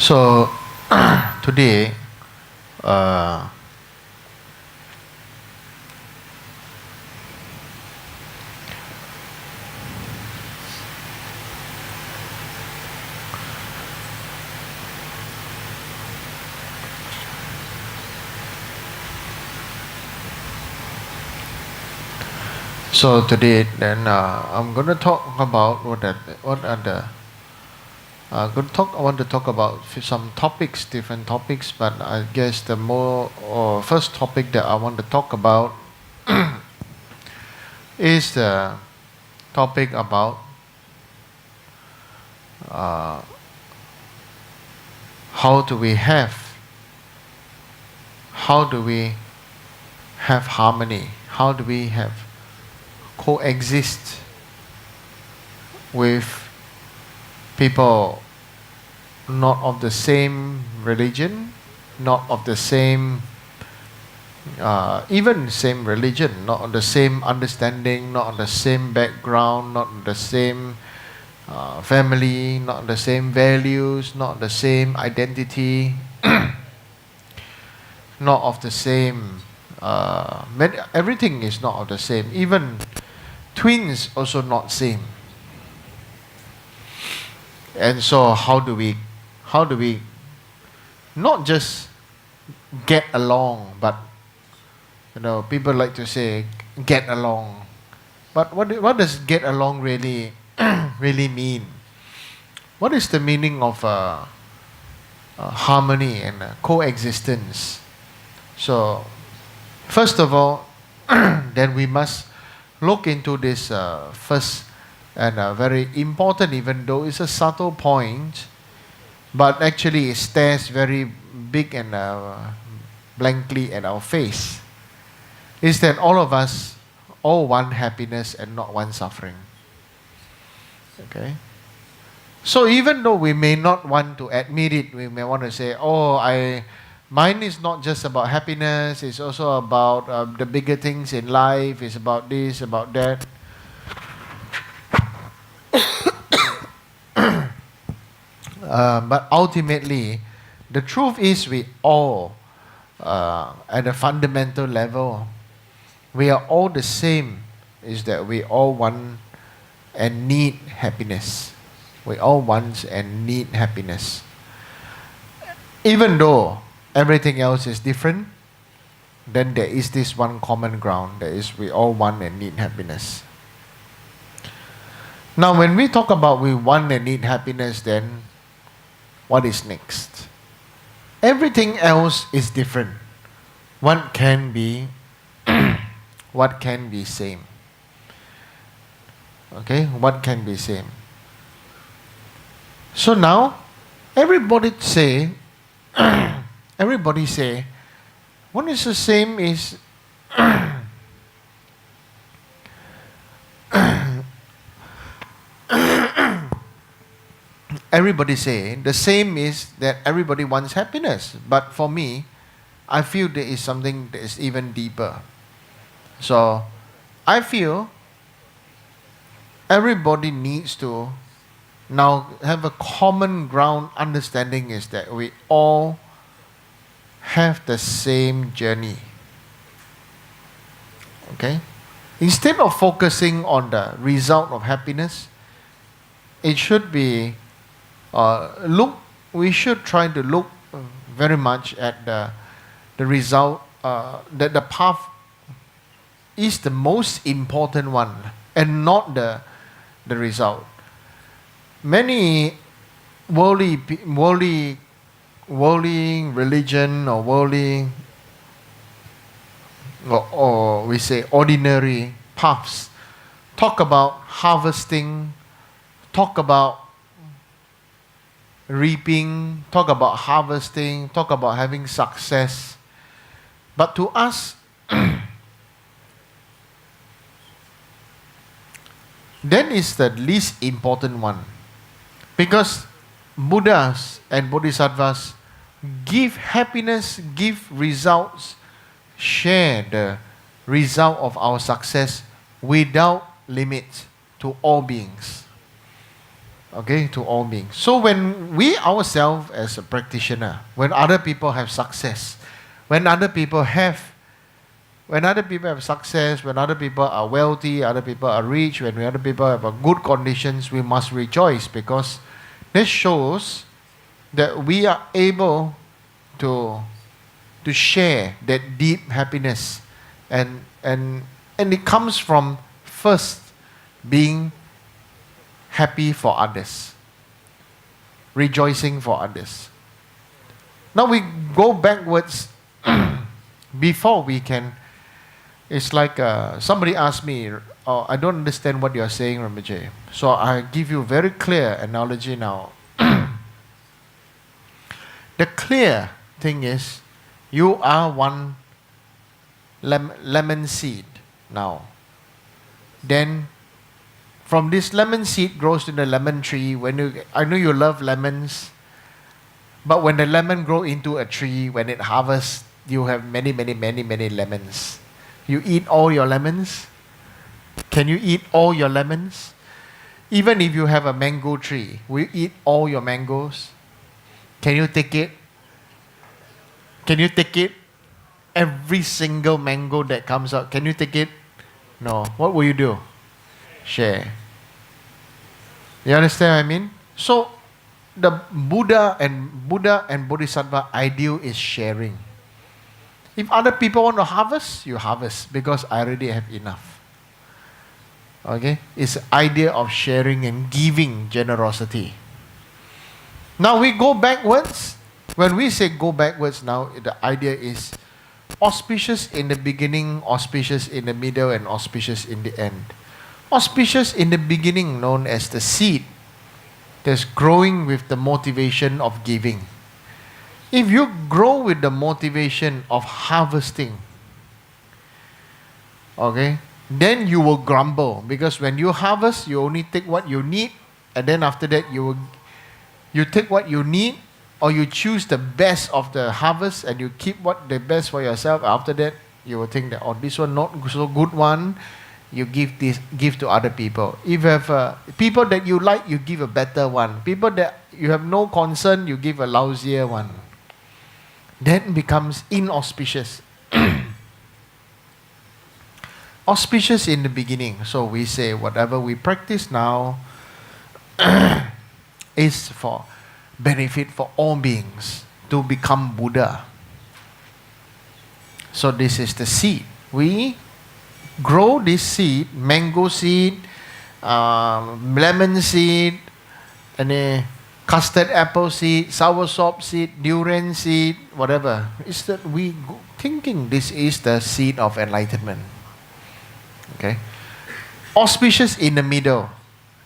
So today, uh, I'm going to talk about what are the I want to talk about some topics, different topics, but I guess the more or first topic that I want to talk about is the topic about uh, how do we have how do we have harmony? How do we have coexist with people not of the same religion, not of the same, even same religion, not on the same understanding, not on the same background, not on the same family, not on the same values, not on the same identity, not of the same. Everything is not of the same. Even twins also not same. And so how do we not just get along, but people like to say get along. But what does get along really really mean? What is the meaning of harmony and coexistence? So first of all, then we must look into this first and very important, even though it's a subtle point, but actually it stares very big and blankly at our face, is that all of us all want happiness and not want suffering. Okay? So even though we may not want to admit it, we may want to say, mine is not just about happiness, it's also about the bigger things in life, it's about this, about that. But ultimately, the truth is we all, at a fundamental level, we are all the same, is that we all want and need happiness. We all want and need happiness. Even though everything else is different, then there is this one common ground, that is we all want and need happiness. Now when we talk about we want and need happiness, then what is next? Everything else is different. What can be same? Okay, what can be same? So now everybody say what is the same is everybody say the same is that everybody wants happiness. But for me, I feel there is something that is even deeper. So I feel everybody needs to now have a common ground understanding, is that we all have the same journey. Okay? Instead of focusing on the result of happiness, it should be we should try to look very much at the result, that the path is the most important one and not the result. Many worldly religion or worldly or we say ordinary paths talk about harvesting, talk about reaping, talk about harvesting, talk about having success. But to us, that is the least important one. Because Buddhas and Bodhisattvas give happiness, give results, share the result of our success without limit to all beings. Okay, to all beings. So when we ourselves as a practitioner, when other people have success, when other people have success, when other people are wealthy, other people are rich, when other people have a good conditions, we must rejoice, because this shows that we are able to share that deep happiness, and it comes from first being happy for others, rejoicing for others. Now we go backwards. Before we can, it's like somebody asked me, oh, I don't understand what you're saying, Ramajay. So I give you a very clear analogy now. The clear thing is, you are one lemon seed now. Then from this lemon seed grows to the lemon tree. I know you love lemons, but when the lemon grow into a tree, when it harvests, you have many lemons. You eat all your lemons? Can you eat all your lemons? Even if you have a mango tree, will you eat all your mangoes? Can you take it? Can you take it? Every single mango that comes out, can you take it? No. What will you do? Share. You understand what I mean? So, the Buddha and Bodhisattva ideal is sharing. If other people want to harvest, you harvest, because I already have enough. Okay? It's the idea of sharing and giving, generosity. Now we go backwards. When we say go backwards now, the idea is auspicious in the beginning, auspicious in the middle, and auspicious in the end. Auspicious in the beginning, known as the seed that's growing with the motivation of giving. If you grow with the motivation of harvesting, okay, then you will grumble, because when you harvest, you only take what you need, and then after that you take what you need, or you choose the best of the harvest and you keep what the best for yourself. After that, you will think that, oh, this one not so good one, you give to other people. If you have people that you like, you give a better one. People that you have no concern, you give a lousier one. Then becomes inauspicious. Auspicious in the beginning. So we say whatever we practice now is for benefit for all beings to become Buddha. So this is the seed. We grow this seed, mango seed, lemon seed, and a custard apple seed, soursop seed, durian seed, whatever. It's that we thinking this is the seed of enlightenment. Okay? Auspicious in the middle.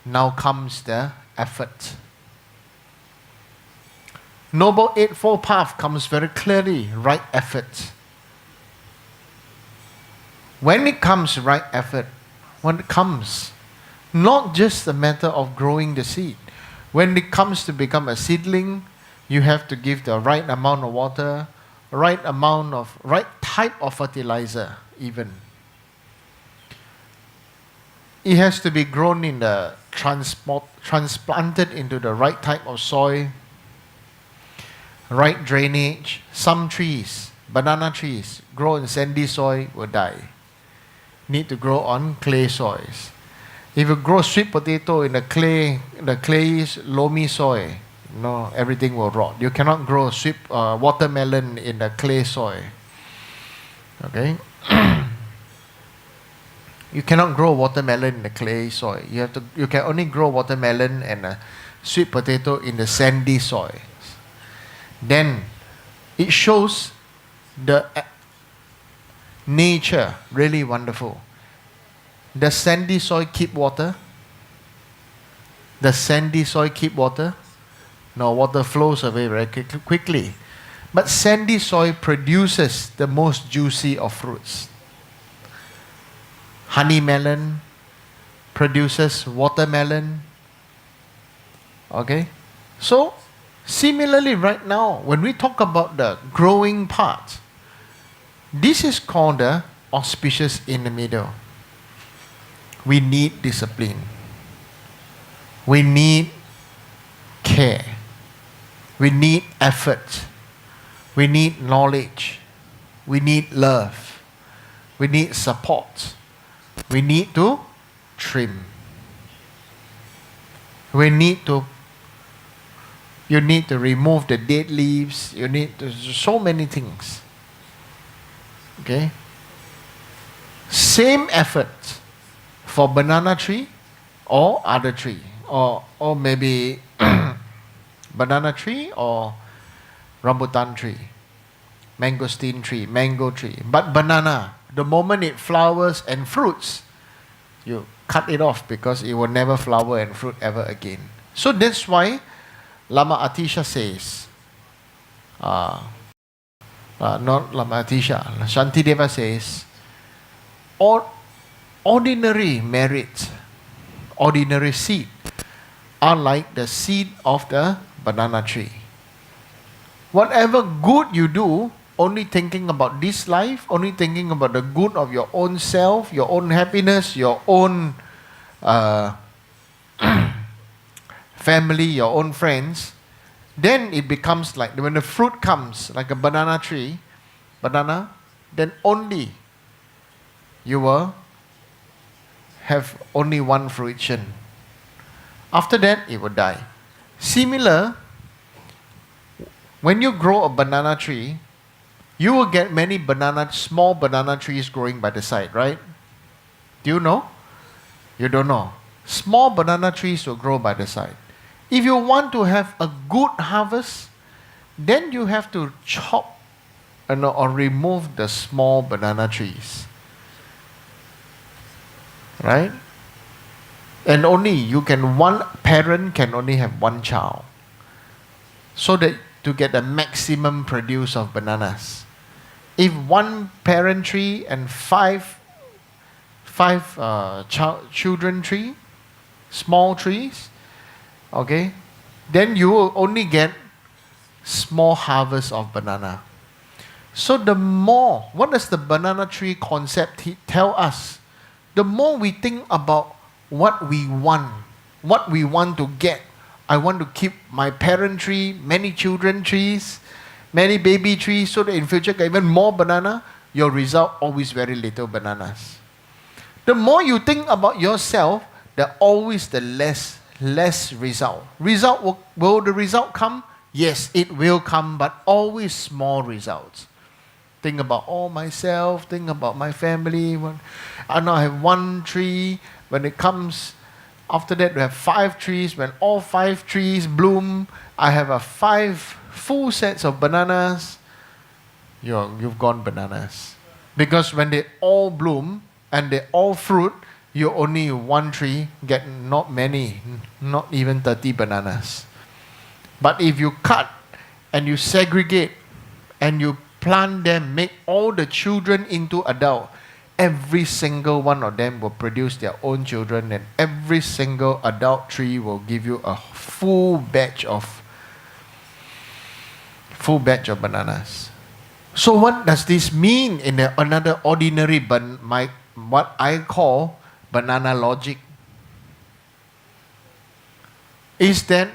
Now comes the effort. Noble Eightfold Path comes very clearly, right effort. When it comes right effort, when it comes, not just a matter of growing the seed. When it comes to become a seedling, you have to give the right amount of water, right type of fertilizer even. It has to be grown in the transplanted into the right type of soil, right drainage. Some trees, banana trees, grow in sandy soil will die. Need to grow on clay soils. If you grow sweet potato in the clay's loamy soil, everything will rot. You cannot grow sweet watermelon in the clay soil. Okay? You cannot grow watermelon in the clay soil. You can only grow watermelon and sweet potato in the sandy soil. Then it shows the nature really wonderful. Does sandy soil keep water? Does sandy soil keep water? No, water flows away very quickly. But sandy soil produces the most juicy of fruits. Honey melon produces watermelon. Okay? So, similarly right now, when we talk about the growing part, this is called the auspicious in the middle. We need discipline. We need care. We need effort. We need knowledge. We need love. We need support. We need to trim. You need to remove the dead leaves. You need to, so many things. Okay? Same effort for banana tree or other tree. Or maybe banana tree or rambutan tree. Mangosteen tree, mango tree. But banana, the moment it flowers and fruits, you cut it off because it will never flower and fruit ever again. So that's why Lama Atisha says, not Lama Atisha, Shantideva says, ordinary merit, ordinary seed are like the seed of the banana tree. Whatever good you do, only thinking about this life, only thinking about the good of your own self, your own happiness, your own family, your own friends, then it becomes like, when the fruit comes, like a banana tree, then only you will have only one fruition. After that, it will die. Similar, when you grow a banana tree, you will get many small banana trees growing by the side, right? Do you know? You don't know. Small banana trees will grow by the side. If you want to have a good harvest, then you have to chop or remove the small banana trees. Right? And one parent can only have one child. So that to get the maximum produce of bananas. If one parent tree and five children tree, small trees, okay, then you will only get small harvest of banana. So what does the banana tree concept tell us? The more we think about what we want to get. I want to keep my parent tree, many children trees, many baby trees, so that in future get even more banana, your result always very little bananas. The more you think about yourself, the less result. Will the result come? Yes, it will come, but always small results. Think about myself, think about my family. I now have one tree. When it comes, after that we have 5 trees. When all 5 trees bloom, I have 5 full sets of bananas. You've gone bananas. Because when they all bloom and they all fruit, you only one tree get not many, not even 30 bananas. But if you cut and you segregate and you plant them, make all the children into adult, every single one of them will produce their own children, and every single adult tree will give you a full batch of bananas. So what does this mean in another ordinary what I call banana logic? Is that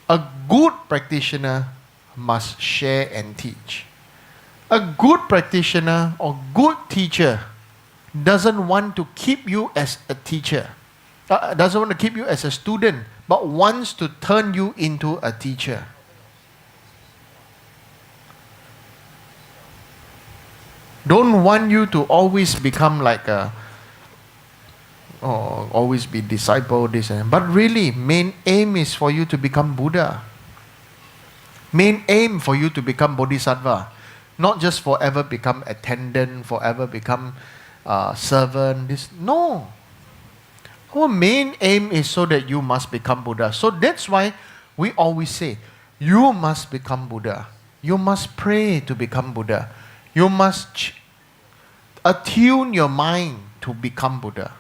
a good practitioner must share and teach. A good practitioner or good teacher doesn't want to keep you as a teacher, doesn't want to keep you as a student, but wants to turn you into a teacher. Don't want you to always become like always be disciple, this and that. But really, main aim is for you to become Buddha. Main aim for you to become Bodhisattva. Not just forever become attendant, forever become servant. No. Our main aim is so that you must become Buddha. So that's why we always say, you must become Buddha. You must pray to become Buddha. You must attune your mind to become Buddha.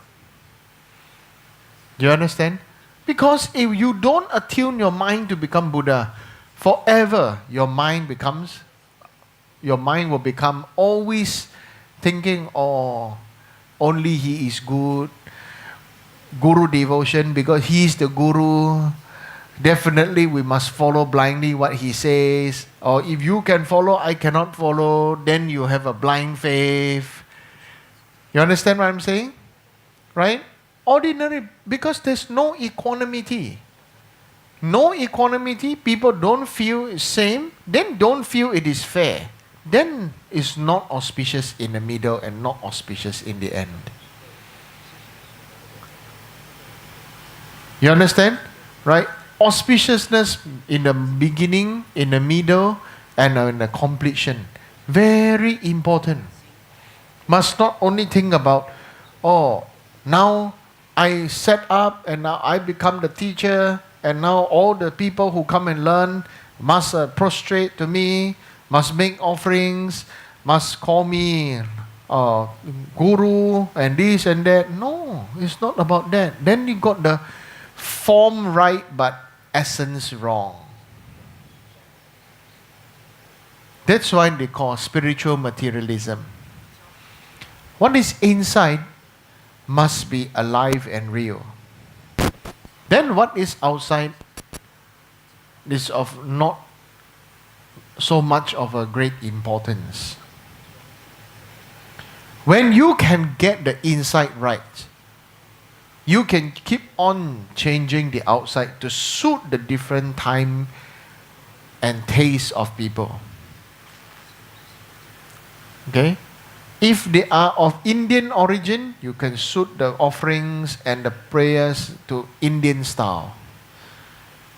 Do you understand? Because if you don't attune your mind to become Buddha, forever your mind will become always thinking, only he is good. guru devotion because he's the guru. Definitely we must follow blindly what he says. Or if you can follow, I cannot follow, then you have a blind faith. You understand what I'm saying? Right? Ordinary, because there's no equanimity. No equanimity, people don't feel same, then don't feel it is fair. Then it's not auspicious in the middle and not auspicious in the end. You understand? Right? Auspiciousness in the beginning, in the middle, and in the completion. Very important. Must not only think about, oh, now I set up and now I become the teacher and now all the people who come and learn must prostrate to me, must make offerings, must call me guru and this and that. No, it's not about that. Then you got the form right but essence wrong. That's why they call spiritual materialism. What is inside must be alive and real. Then what is outside is of not so much of a great importance. When you can get the inside right, you can keep on changing the outside to suit the different time and taste of people. Okay? If they are of Indian origin, you can suit the offerings and the prayers to Indian style.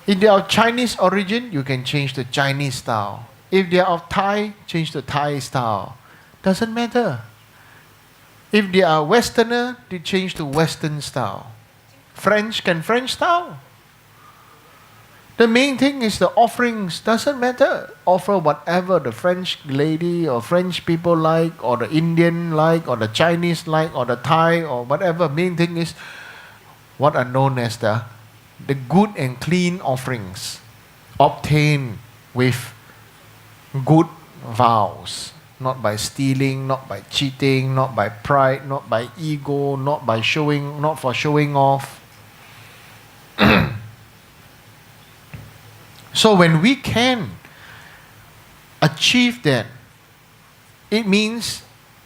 If they are of Chinese origin, you can change to Chinese style. If they are of Thai, change to Thai style. Doesn't matter. If they are Westerner, they change to Western style. French can French style. The main thing is the offerings. Doesn't matter. Offer whatever the French lady or French people like, or the Indian like, or the Chinese like, or the Thai, or whatever. Main thing is what are known as the good and clean offerings obtained with good vows. Not by stealing, not by cheating, not by pride, not by ego, not by showing, not for showing off. So when we can achieve that, it means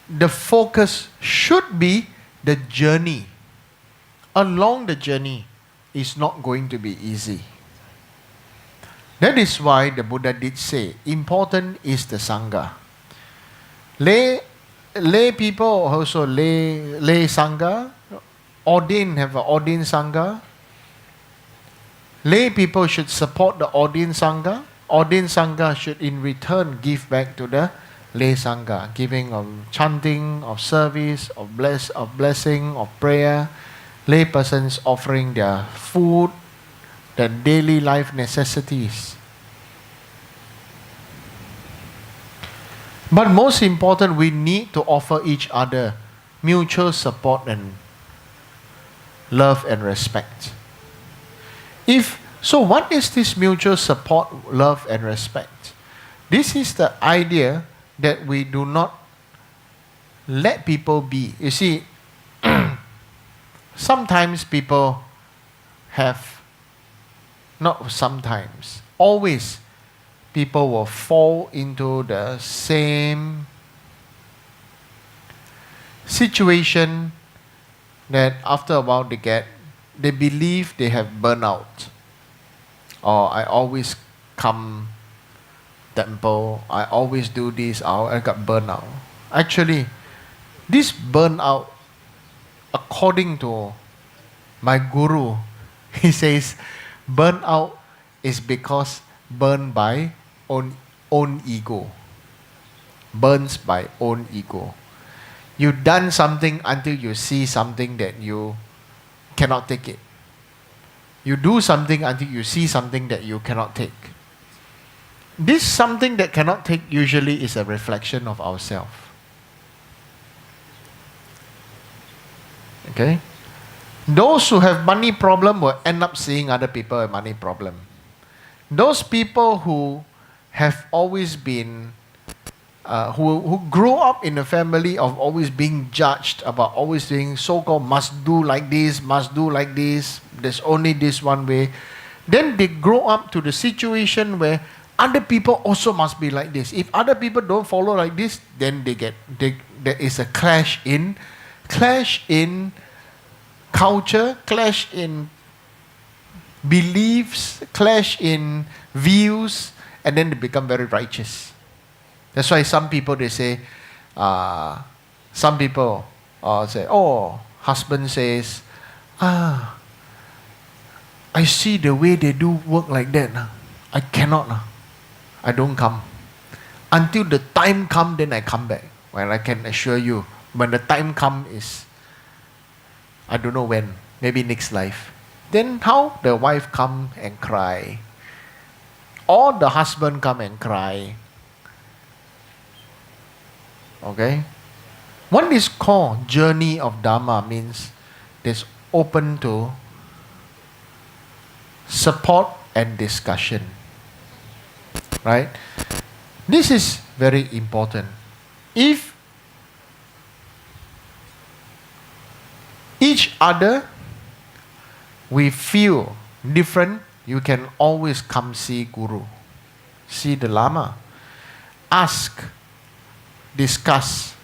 the focus should be the journey. Along the journey is not going to be easy. That is why the Buddha did say, important is the Sangha. Lay people also lay Sangha, have an ordained Sangha. Lay people should support the ordained Sangha. Ordained Sangha should in return give back to the lay Sangha, giving of chanting, of service, of blessing, of prayer. Lay persons offering their food, their daily life necessities. But most important, we need to offer each other mutual support and love and respect. So what is this mutual support, love and respect? This is the idea that we do not let people be. You see, sometimes people have, not sometimes, always people will fall into the same situation that after a while they believe they have burnout. Or I always come temple, I always do this, I got burnout. Actually, this burnout, according to my guru, he says, burnout is because burned by own ego. Burns by own ego. You done something until you see something that you cannot take it. You do something until you see something that you cannot take. This something that cannot take usually is a reflection of ourselves. Okay? Those who have money problem will end up seeing other people with money problem. Those people who have always been who grow up in a family of always being judged about always being so-called must do like this, there's only this one way. Then they grow up to the situation where other people also must be like this. If other people don't follow like this, then there is a clash in culture, clash in beliefs, clash in views, and then they become very righteous. That's why some people they say, say, oh, husband says, I see the way they do work like that. I cannot. I don't come. Until the time come, then I come back. Well, I can assure you, when the time come is, I don't know when, maybe next life. Then how? The wife come and cry. Or the husband come and cry. Okay? What is called journey of Dharma means it's open to support and discussion. Right? This is very important. If each other we feel different, you can always come see Guru, see the Lama, ask, discuss,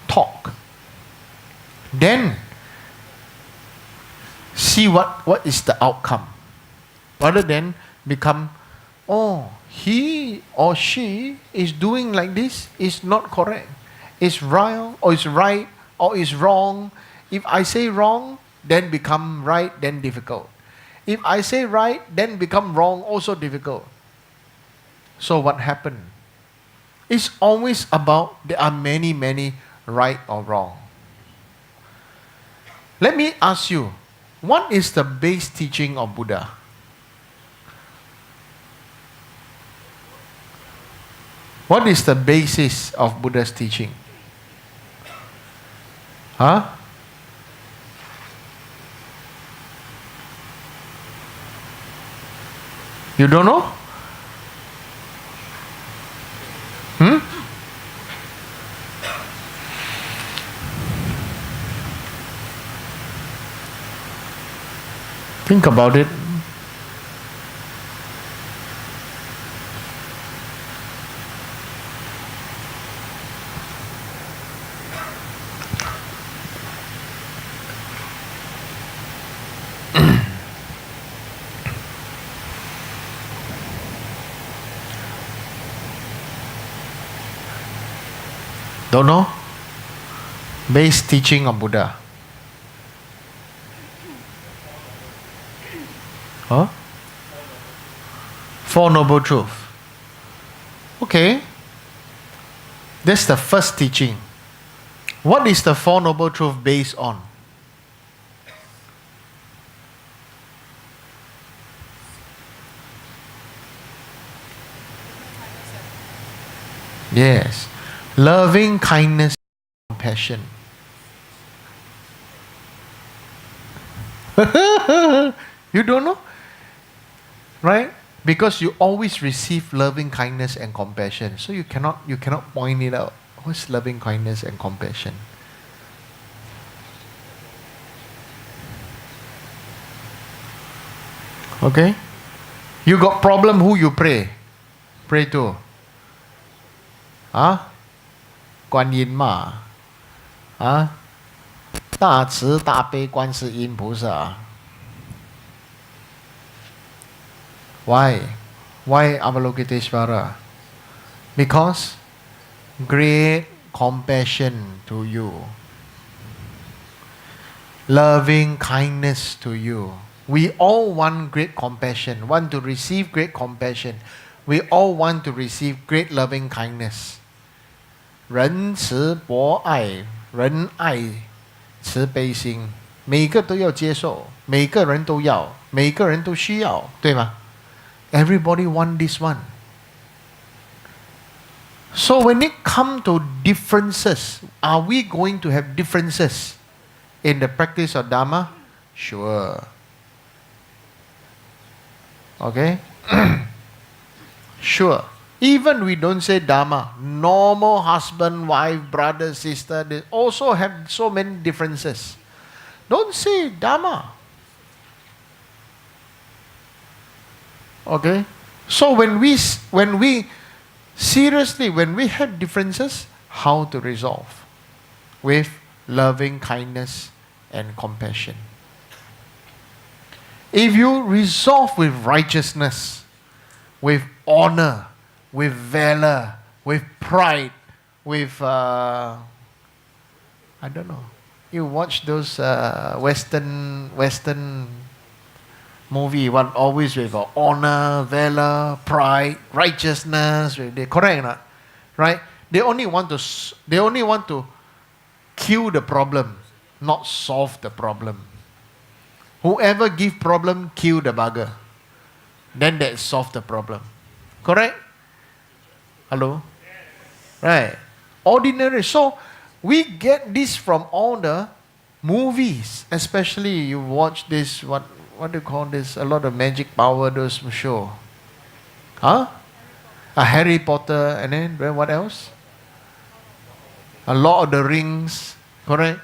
talk. Then see what is the outcome. Rather than become, oh, he or she is doing like this, is not correct. It's right or it's right or it's wrong. If I say wrong, then become right, then difficult. If I say right, then become wrong, also difficult. So what happened? It's always about there are many right or wrong. Let me ask you, what is the base teaching of Buddha? What is the basis of Buddha's teaching? Huh? You don't know? Think about it. Don't know? Base teaching of Buddha. Huh? Four Noble Truths. Okay. That's the first teaching. What is the Four Noble Truths based on? Yes. Loving kindness, compassion. You don't know? Right? Because you always receive loving kindness and compassion. So you cannot point it out. What's loving kindness and compassion? Okay? You got problem, who you pray? Pray to? Huh? 观音嘛 huh? 大慈大悲观世音菩萨 Why? Why Avalokiteshvara? Because great compassion to you, loving kindness to you. We all want great compassion, want to receive great compassion. We all want to receive great loving kindness. 仁慈博爱，仁爱慈悲心，每个都要接受，每个人都要，每个人都需要，对吗？ Everybody want this one. So when it come to differences, are we going to have differences in the practice of Dharma? Sure. Okay? Sure. Even we don't say Dharma. Normal husband, wife, brother, sister, they also have so many differences. Don't say Dharma. Okay? So when we seriously, when we have differences, how to resolve? With loving kindness and compassion. If you resolve with righteousness, with honor, with valor, with pride, with I don't know. You watch those Western movie, one always with honor, valor, pride, righteousness. They correct or not? Right? They only want to kill the problem, not solve the problem. Whoever give problem, kill the bugger. Then that solve the problem. Correct? Hello? Right. Ordinary. So we get this from all the movies. Especially you watch this, what do you call this? A lot of magic power, those show. Huh? A Harry Potter, and then what else? A Lord of the Rings. Correct?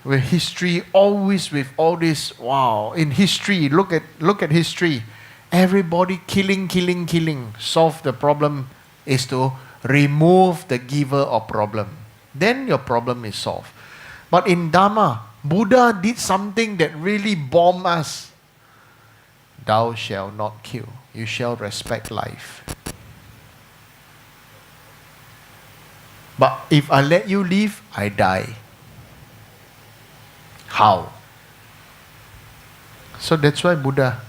With history, always with all this, wow. In history, look at history. Everybody killing. Solve the problem is to remove the giver of problem. Then your problem is solved. But in Dharma, Buddha did something that really bombed us. Thou shalt not kill. You shall respect life. But if I let you live, I die. How? So that's why Buddha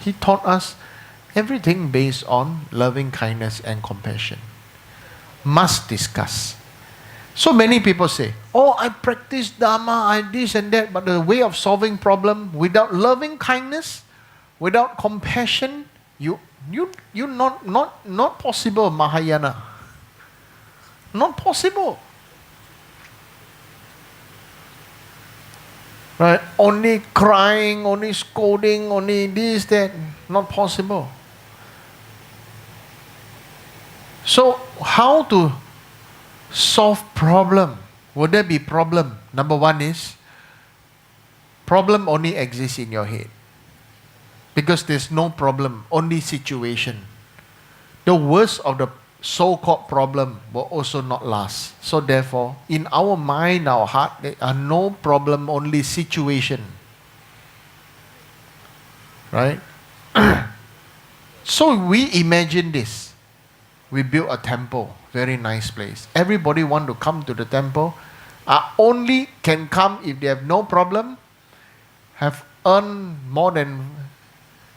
he taught us everything based on loving kindness and compassion. Must discuss. So many people say, oh, I practice Dharma, I this and that, but the way of solving problem without loving kindness, without compassion, you not possible, Mahayana. Not possible. Right? Only crying, only scolding, only this, that. Not possible. So, how to solve problem? Would there be problem? Number one is, problem only exists in your head. Because there's no problem, only situation. The worst of the so-called problem will also not last. So therefore, in our mind, our heart, there are no problem, only situation. Right? So we imagine this. We built a temple, very nice place. Everybody want to come to the temple. Only can come if they have no problem, have earned more than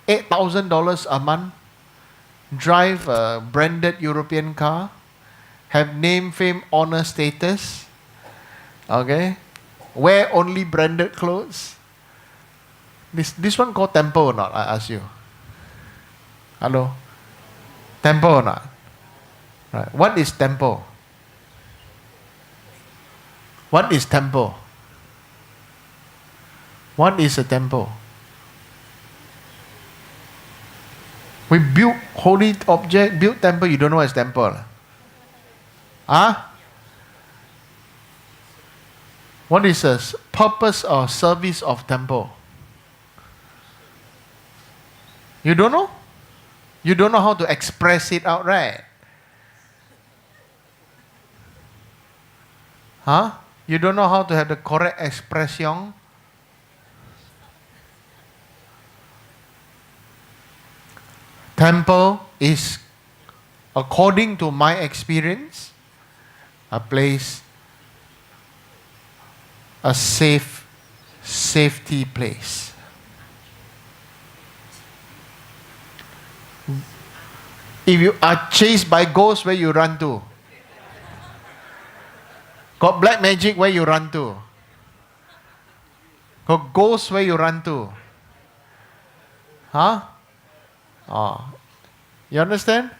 $8,000 a month, drive a branded European car, have name, fame, honor, status, okay, wear only branded clothes. This one called temple or not? I ask you. Hello? Temple or not? Right. What is temple? What is temple? What is a temple? We build holy object, build temple, you don't know what is temple. Huh? What is the purpose or service of temple? You don't know? You don't know how to express it out, right? Huh? You don't know how to have the correct expression? Temple is, according to my experience, a place, a safety place. If you are chased by ghosts, where you run to? Got black magic, where you run to? Got ghosts, where you run to? Huh? Oh. You understand?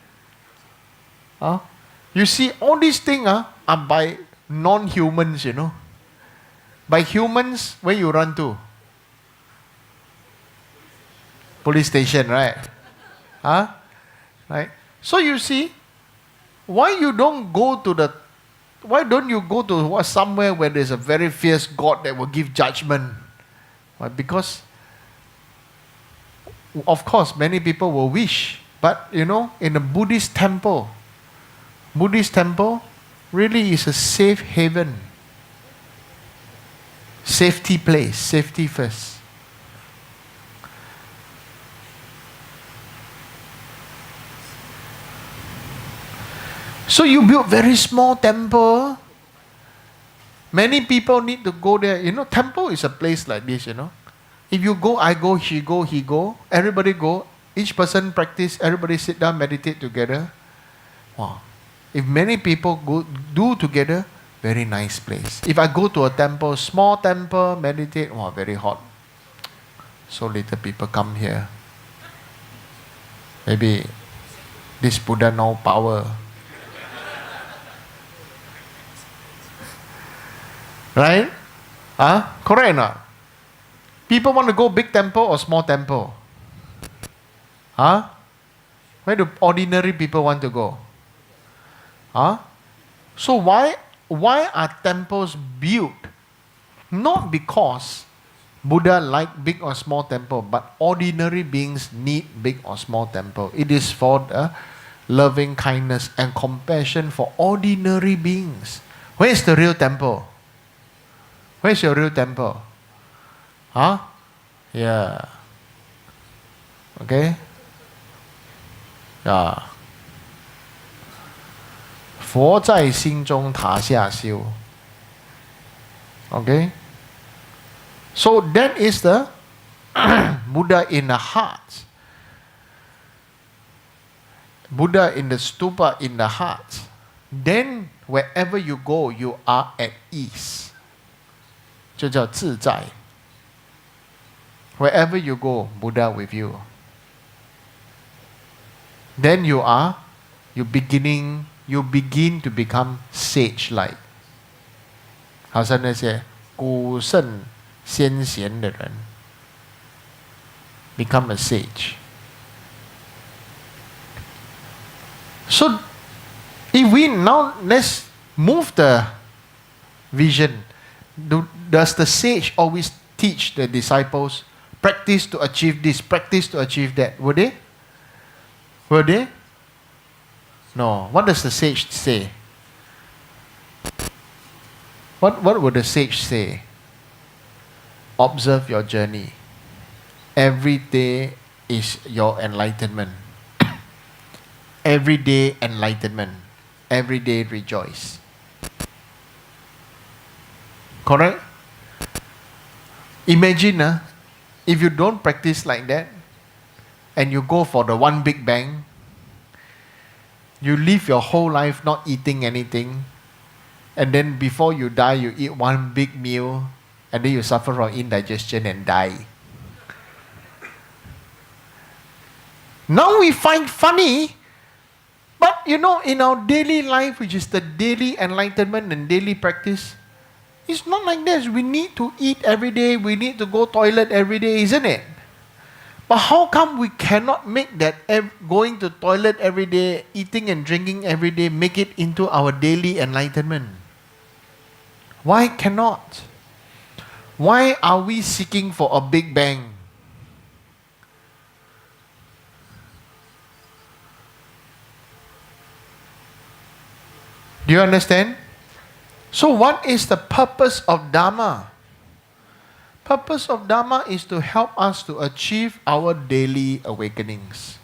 You see, all these things are by non-humans, you know. By humans, where you run to? Police station, right? Huh? Right? So you see, why don't you go to somewhere where there's a very fierce God that will give judgment? Why? Because, of course, many people will wish, but in a Buddhist temple really is a safe haven, safety place, safety first. So you build very small temple. Many people need to go there. Temple is a place like this, If you go, I go, she go, he go, everybody go, each person practice, everybody sit down, meditate together. Wow. If many people do together, very nice place. If I go to a temple, small temple, meditate, wow, very hot. So little people come here. Maybe this Buddha no power. Right? Correct or not? People want to go big temple or small temple? Where do ordinary people want to go? So why are temples built? Not because Buddha like big or small temple, but ordinary beings need big or small temple. It is for the loving kindness and compassion for ordinary beings. Where is the real temple? Where's your real temple? Yeah. Okay? Yeah. 佛在心中塔下修. Okay? So that is the Buddha in the heart. Buddha in the stupa in the heart. Then wherever you go, you are at ease. 就叫自在. Wherever you go, Buddha with you. Then you begin to become sage-like. 好像那些古圣先贤的人 become a sage. So, if we now let's move the vision. Does the sage always teach the disciples, practice to achieve this, practice to achieve that? Would they? Would they? No. What does the sage say? What would the sage say? Observe your journey. Every day is your enlightenment. Every day enlightenment. Every day rejoice. Correct? Imagine if you don't practice like that and you go for the one big bang, you live your whole life not eating anything, and then before you die you eat one big meal and then you suffer from indigestion and die. Now we find funny, but in our daily life, which is the daily enlightenment and daily practice, it's not like this. We need to eat every day. We need to go toilet every day, isn't it? But how come we cannot make that going to toilet every day, eating and drinking every day, make it into our daily enlightenment? Why cannot? Why are we seeking for a big bang? Do you understand? So what is the purpose of Dharma? Purpose of Dharma is to help us to achieve our daily awakenings.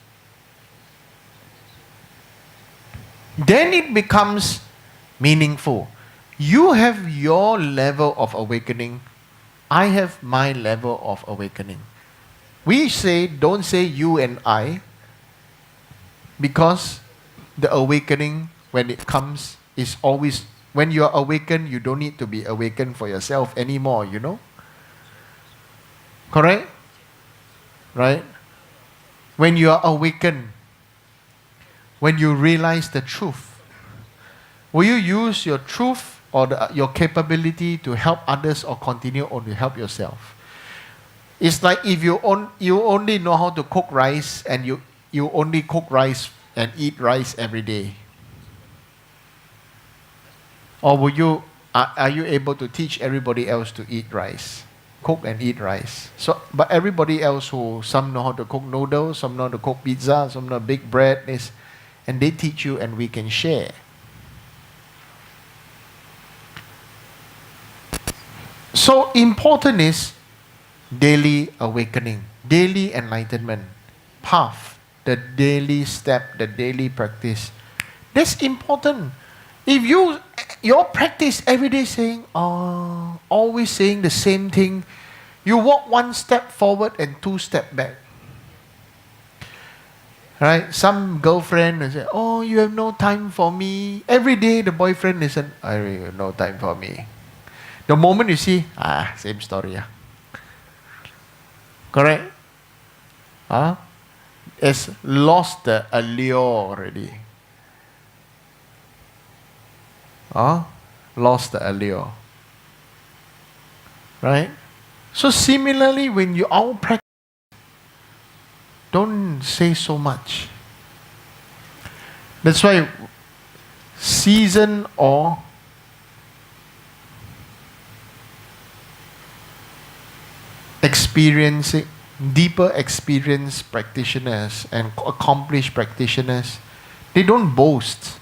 Then it becomes meaningful. You have your level of awakening. I have my level of awakening. We don't say you and I, because the awakening, when it comes, is always, when you are awakened, you don't need to be awakened for yourself anymore, Correct? Right? When you are awakened, when you realize the truth, will you use your truth or your capability to help others or continue or to help yourself? It's like if you only know how to cook rice and you only cook rice and eat rice every day? Or are you able to teach everybody else to eat rice? Cook and eat rice. So, but everybody else some know how to cook noodles, some know how to cook pizza, some know bake bread, and they teach you and we can share. So important is daily awakening, daily enlightenment, path, the daily step, the daily practice. That's important. If your practice every day saying, always saying the same thing, you walk one step forward and two step back. Right? Some girlfriend will say, oh, you have no time for me. Every day the boyfriend listen, I really have no time for me. The moment you see, same story. Correct? It's lost the allure already. Lost the allure. Right? So similarly, when you all practice, don't say so much. That's why season or deeper experienced practitioners and accomplished practitioners, they don't boast.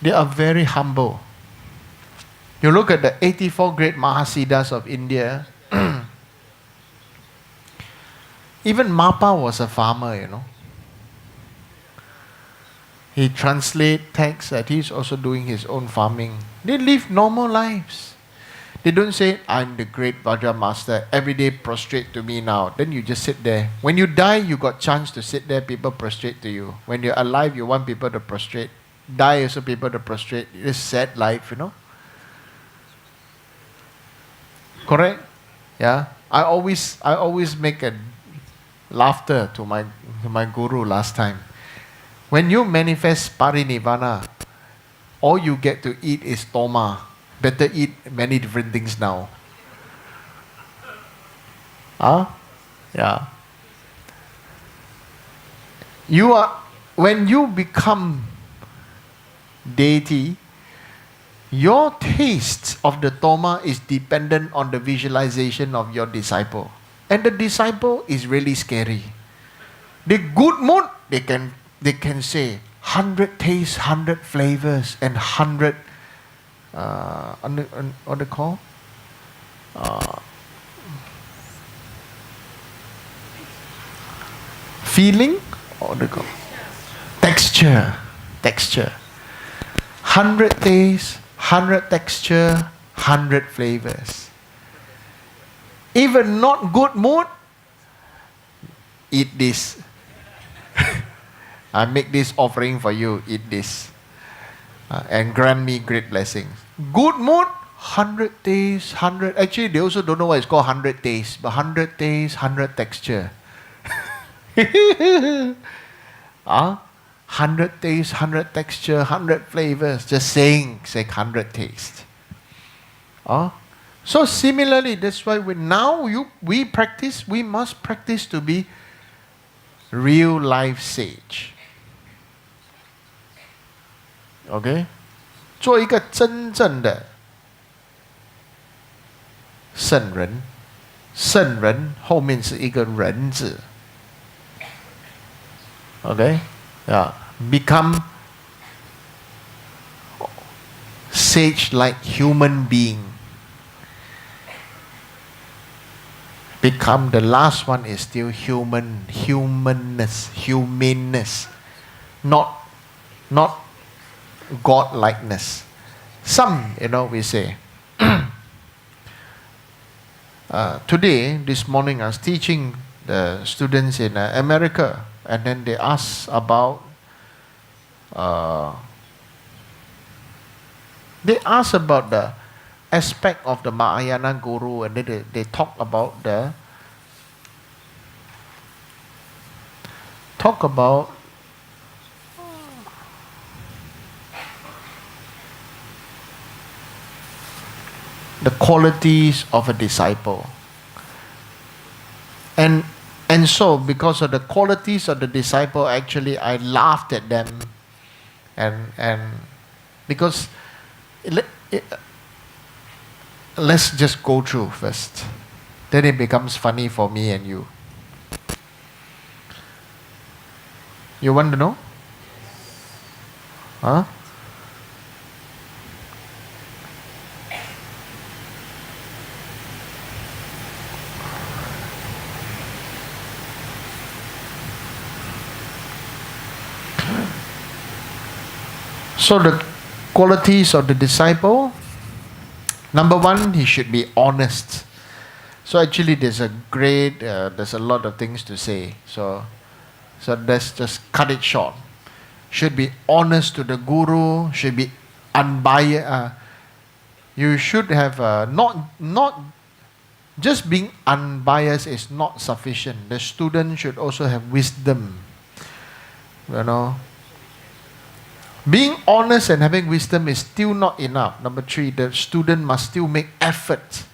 They are very humble. You look at the 84 great Mahasiddhas of India, even Mappa was a farmer, He translates texts that he's also doing his own farming. They live normal lives. They don't say, I'm the great Vajra master, every day prostrate to me now. Then you just sit there. When you die, you got chance to sit there, people prostrate to you. When you're alive, you want people to prostrate. Die also people to prostrate. It's sad life, Correct? Yeah. I always make a laughter to my guru last time. When you manifest parinirvana, all you get to eat is toma. Better eat many different things now. Yeah. When you become deity, your taste of the toma is dependent on the visualization of your disciple. And the disciple is really scary. The good mood, they can say 100 tastes, 100 flavors, and 100 what they call? Feeling? What they call? Texture. 100 tastes, 100 texture, 100 flavors. Even not good mood, eat this. I make this offering for you, eat this. And grant me great blessings. Good mood, 100 tastes, 100. Actually, they also don't know why it's called 100 tastes, but 100 tastes, 100 texture. 100 tastes, 100 texture, 100 flavors. Just say 100 tastes. So similarly, that's why we must practice to be real life sage. OK， 做一个真正的圣人，圣人后面是一个人字。OK， become sage like human being. Become the last one is still humanness, not God-likeness. Some, we say. Today, this morning, I was teaching the students in America, and then they asked about the aspect of the Mahayana Guru, and then they talk about the qualities of a disciple. And And so, because of the qualities of the disciple, actually, I laughed at them. And because, let's just go through first. Then it becomes funny for me and you. You want to know? Huh? So the qualities of the disciple, number one, he should be honest. So actually there's a lot of things to say. So let's just cut it short. Should be honest to the guru, should be unbiased. You should have, not just being unbiased is not sufficient. The student should also have wisdom. You know, being honest and having wisdom is still not enough. Number three, the student must still make effort.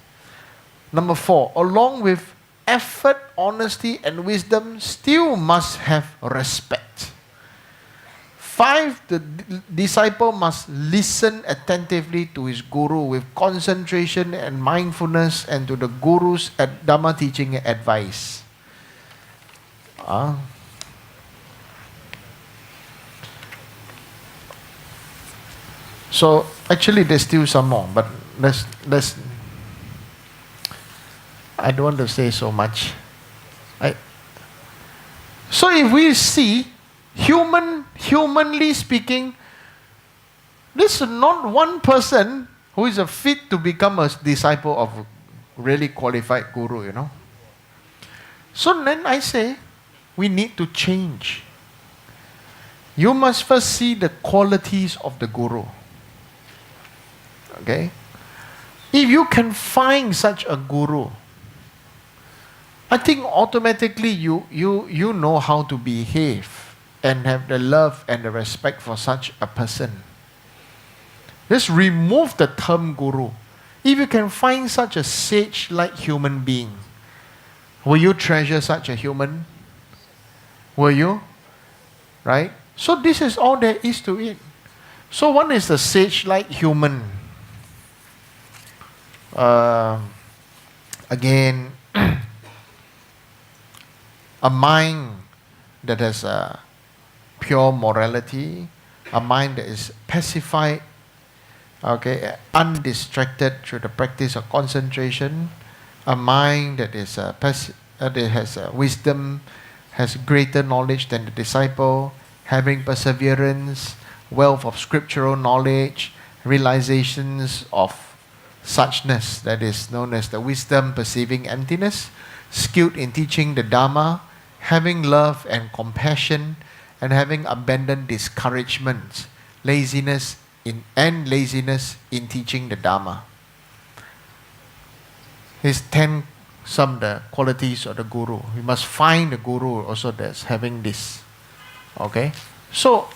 Number four, along with effort, honesty, and wisdom, still must have respect. Five, the disciple must listen attentively to his guru with concentration and mindfulness, and to the guru's Dhamma teaching and advice. So actually there's still some more, but let's I don't want to say so much. So if we see, humanly speaking, there's not one person who is fit to become a disciple of a really qualified guru, you know. So then I say, we need to change. You must first see the qualities of the guru. Okay? If you can find such a guru, I think automatically you know how to behave and have the love and the respect for such a person. Just remove the term guru. If you can find such a sage-like human being, will you treasure such a human? Will you? Right? So this is all there is to it. So one is the sage-like human. Again, a mind that has pure morality, a mind that is pacified, okay, undistracted through the practice of concentration, a mind that is that has wisdom, has greater knowledge than the disciple, having perseverance, wealth of scriptural knowledge, realizations of suchness, that is known as the wisdom perceiving emptiness, skilled in teaching the Dhamma, having love and compassion, and having abandoned discouragement, laziness in teaching the Dhamma. These 10 some of the qualities of the guru. We must find the guru also that's having this. Okay? So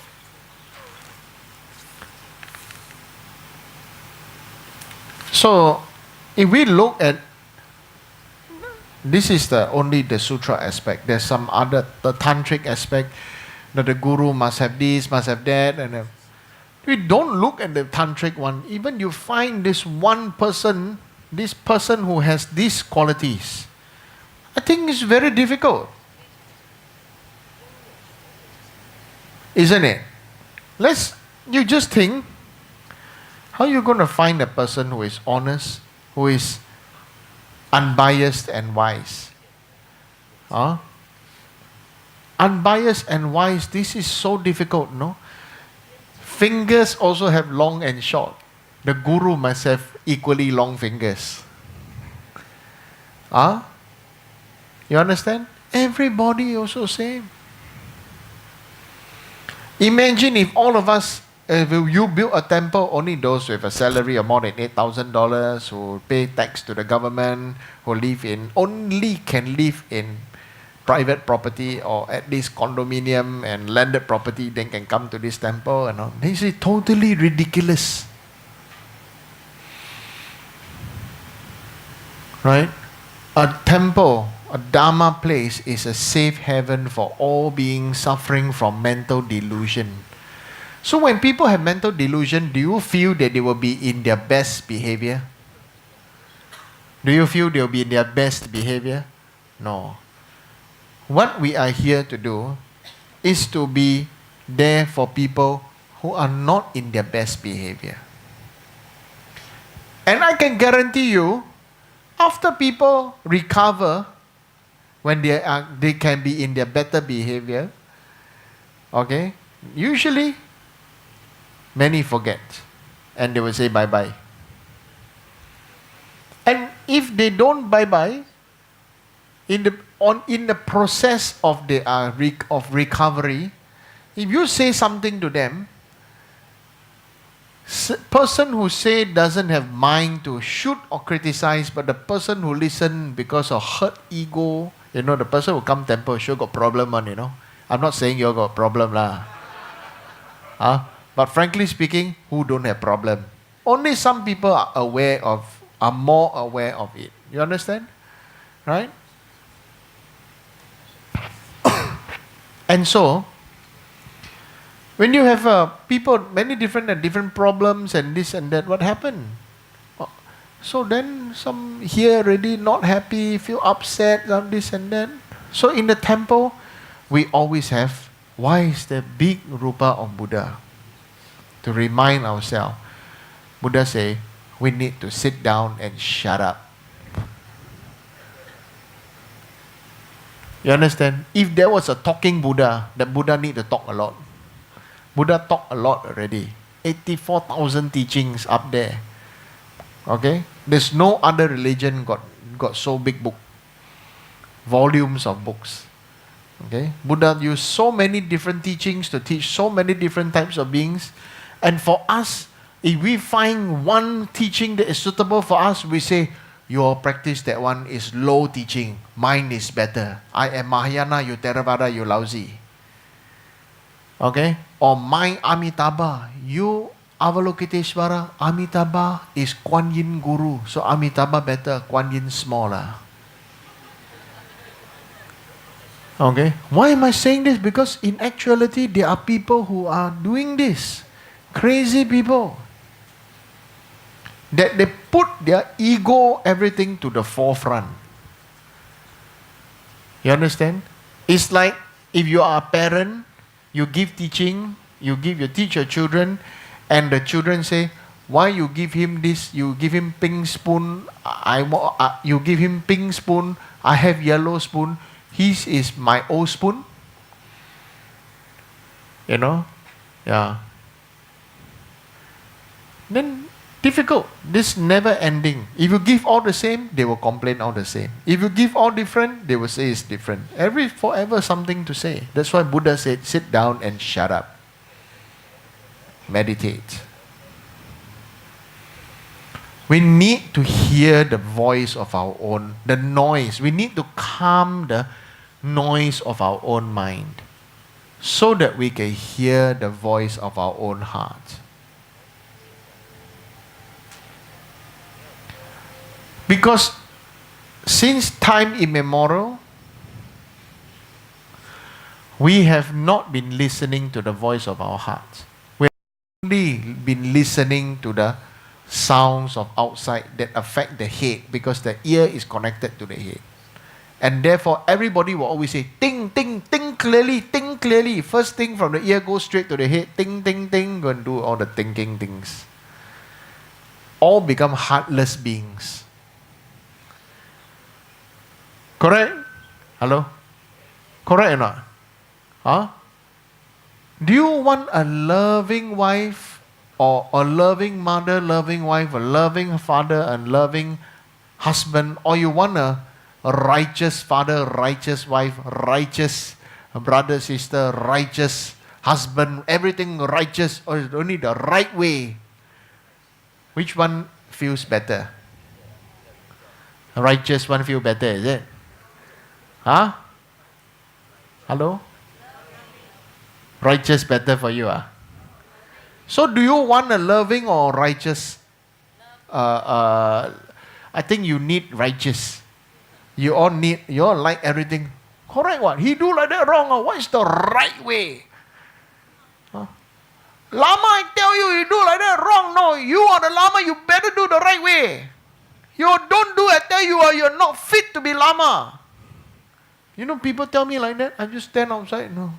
if we look at, this is only the sutra aspect. There's some other, the tantric aspect, that the guru must have this, must have that, and we don't look at the tantric one. Even you find this one person, this person who has these qualities, I think it's very difficult. Isn't it? You just think, how are you going to find a person who is honest, who is unbiased and wise? Unbiased and wise, this is so difficult, no? Fingers also have long and short. The guru must have equally long fingers. You understand? Everybody also same. Imagine if all of us, if you build a temple, only those with a salary of more than $8,000 who pay tax to the government, who can live in private property or at least condominium and landed property, then can come to this temple and all. This is totally ridiculous. Right? A temple, a Dharma place is a safe haven for all beings suffering from mental delusion. So when people have mental delusion, do you feel that they will be in their best behavior? Do you feel they will be in their best behavior? No. What we are here to do is to be there for people who are not in their best behavior. And I can guarantee you, after people recover, when they can be in their better behavior, okay, usually many forget and they will say bye-bye. And if they don't bye-bye, in the process of recovery, if you say something to them, person who say doesn't have mind to shoot or criticize, but the person who listen because of hurt ego, the person who come temple sure got problem one, I'm not saying you got problem lah. But frankly speaking, who don't have problem? Only some people are more aware of it. You understand? Right? And so, when you have people, many different problems and this and that, what happened? So then some here already not happy, feel upset, this and that. So in the temple, we always have, why is the big rupa of Buddha? To remind ourselves. Buddha say, we need to sit down and shut up. You understand? If there was a talking Buddha, the Buddha need to talk a lot. Buddha talked a lot already. 84,000 teachings up there. Okay? There's no other religion got so big book. Volumes of books. Okay? Buddha used so many different teachings to teach so many different types of beings. And for us, if we find one teaching that is suitable for us, we say, your practice, that one is low teaching. Mine is better. I am Mahayana, you Theravada, you lousy. Okay? Or my Amitabha, you Avalokiteshvara, Amitabha is Kuan Yin Guru. So Amitabha better, Kuan Yin smaller. Okay? Why am I saying this? Because in actuality, there are people who are doing this. Crazy people. That they put their ego, everything to the forefront. You understand? It's like if you are a parent, you give teaching, you teach your children, and the children say, why you give him this, you give him pink spoon, you give him pink spoon, I have yellow spoon, his is my old spoon. Yeah. Then difficult. This never ending. If you give all the same, they will complain all the same. If you give all different, they will say it's different. Forever something to say. That's why Buddha said, sit down and shut up. Meditate. We need to hear the voice of our own, the noise. We need to calm the noise of our own mind so that we can hear the voice of our own heart. Because since time immemorial, we have not been listening to the voice of our hearts. We have only been listening to the sounds of outside that affect the head, because the ear is connected to the head. And therefore, everybody will always say, ting, ting, think clearly, think clearly. First thing from the ear goes straight to the head, ting, ting, ting, go and do all the thinking things. All become heartless beings. Correct? Hello? Correct or not? Huh? Do you want a loving wife, or a loving mother, loving wife, a loving father, and loving husband, or you want a righteous father, righteous wife, righteous brother, sister, righteous husband, everything righteous, or only the right way? Which one feels better? The righteous one feel better, is it? Huh? Hello? Righteous better for you, So do you want a loving or righteous? I think you need righteous. You all like everything. Correct what? He do like that wrong. What is the right way? Huh? Lama, I tell you, you do like that wrong. No, you are the Lama, you better do the right way. You don't do, I tell you, or you're not fit to be Lama. You know, people tell me like that. I just stand outside. No.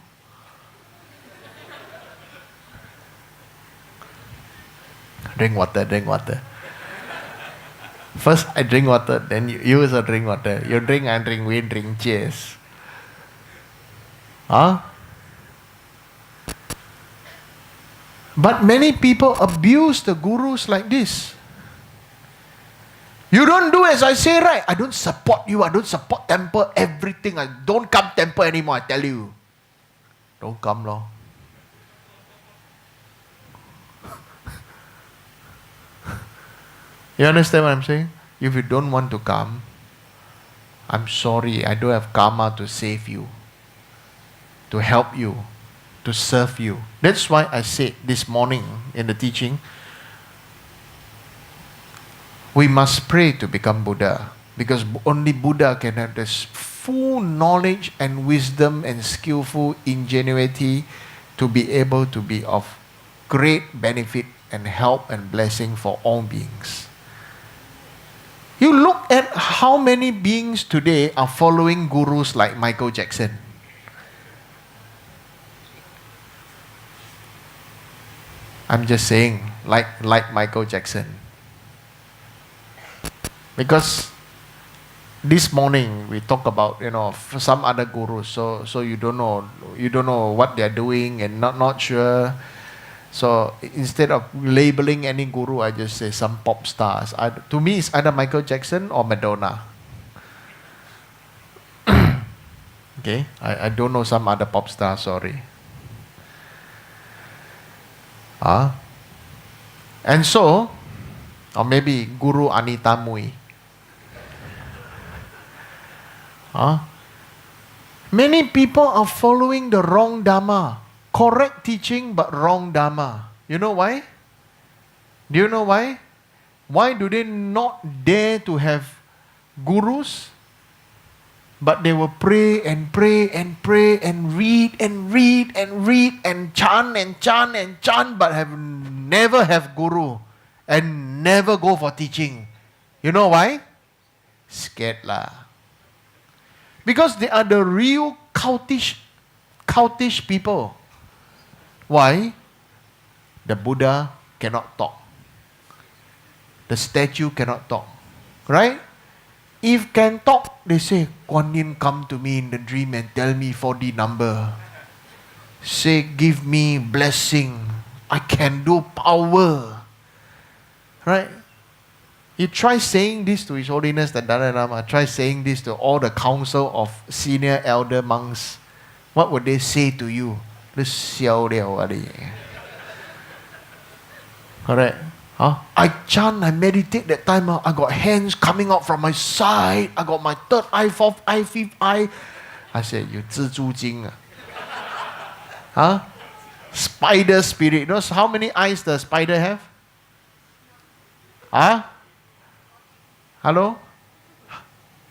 Drink water, drink water. First I drink water, then you also drink water. You drink, I drink, we drink. Cheers. Huh? But many people abuse the gurus like this. You don't do as I say, right? I don't support you. I don't support temple, everything. I don't come temple anymore, I tell you. Don't come, Lord. You understand what I'm saying? If you don't want to come, I'm sorry, I don't have karma to save you, to help you, to serve you. That's why I said this morning in the teaching, we must pray to become Buddha, because only Buddha can have this full knowledge and wisdom and skillful ingenuity to be able to be of great benefit and help and blessing for all beings. You look at how many beings today are following gurus like Michael Jackson. I'm just saying, like Michael Jackson. Because this morning we talk about, some other gurus. So you don't know what they're doing and not sure. So instead of labeling any guru, I just say some pop stars. To me, it's either Michael Jackson or Madonna. Okay, I don't know some other pop star. Sorry. And so, or maybe Guru Anita Mui. Many people are following the wrong Dharma. Correct teaching, but wrong Dharma. You know why? Do you know why? Why do they not dare to have gurus? But they will pray and pray and pray and read and read and read and chant and chant and chant, but never have guru and never go for teaching. You know why? Scared lah. Because they are the real cultish people. Why? The Buddha cannot talk. The statue cannot talk. Right? If can talk, they say, Kuan Yin come to me in the dream and tell me 4D number. Say, give me blessing. I can do power. Right? You try saying this to His Holiness the Dalai Lama. Try saying this to all the council of senior elder monks. What would they say to you? Correct? I chant, I meditate that time. I got hands coming out from my side. I got my third eye, fourth eye, fifth eye. I said, you 蜘蛛精. Spider spirit. You know how many eyes the spider have? Hello?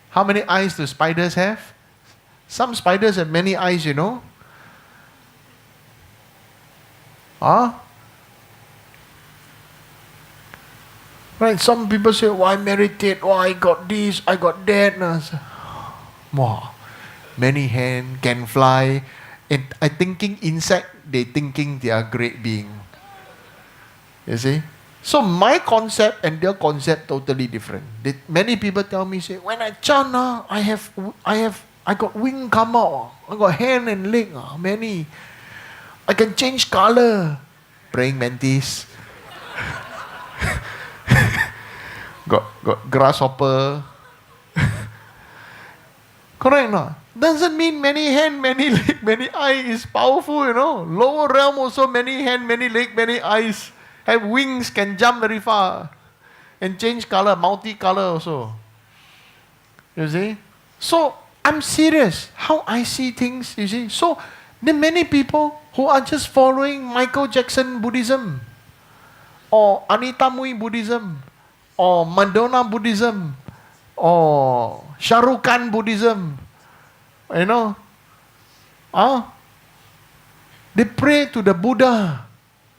How many eyes do spiders have? Some spiders have many eyes, you know. Right, some people say, I meditate, I got this, I got that. And I say, wow, many hands, can fly. And I thinking insect, they thinking they are great being. You see? So my concept and their concept totally different. Many people tell me, say, when I chant, I got wing come out, I got hand and leg, many. I can change color. Praying mantis. got grasshopper. Correct no? Doesn't mean many hand, many leg, many eye is powerful, you know. Lower realm also many hand, many leg, many eyes. Have wings, can jump very far. And change color, multi-color also. You see? So, I'm serious. How I see things, you see? So, there are many people who are just following Michael Jackson Buddhism, or Anita Mui Buddhism, or Madonna Buddhism, or Shahrukh Buddhism, you know. They pray to the Buddha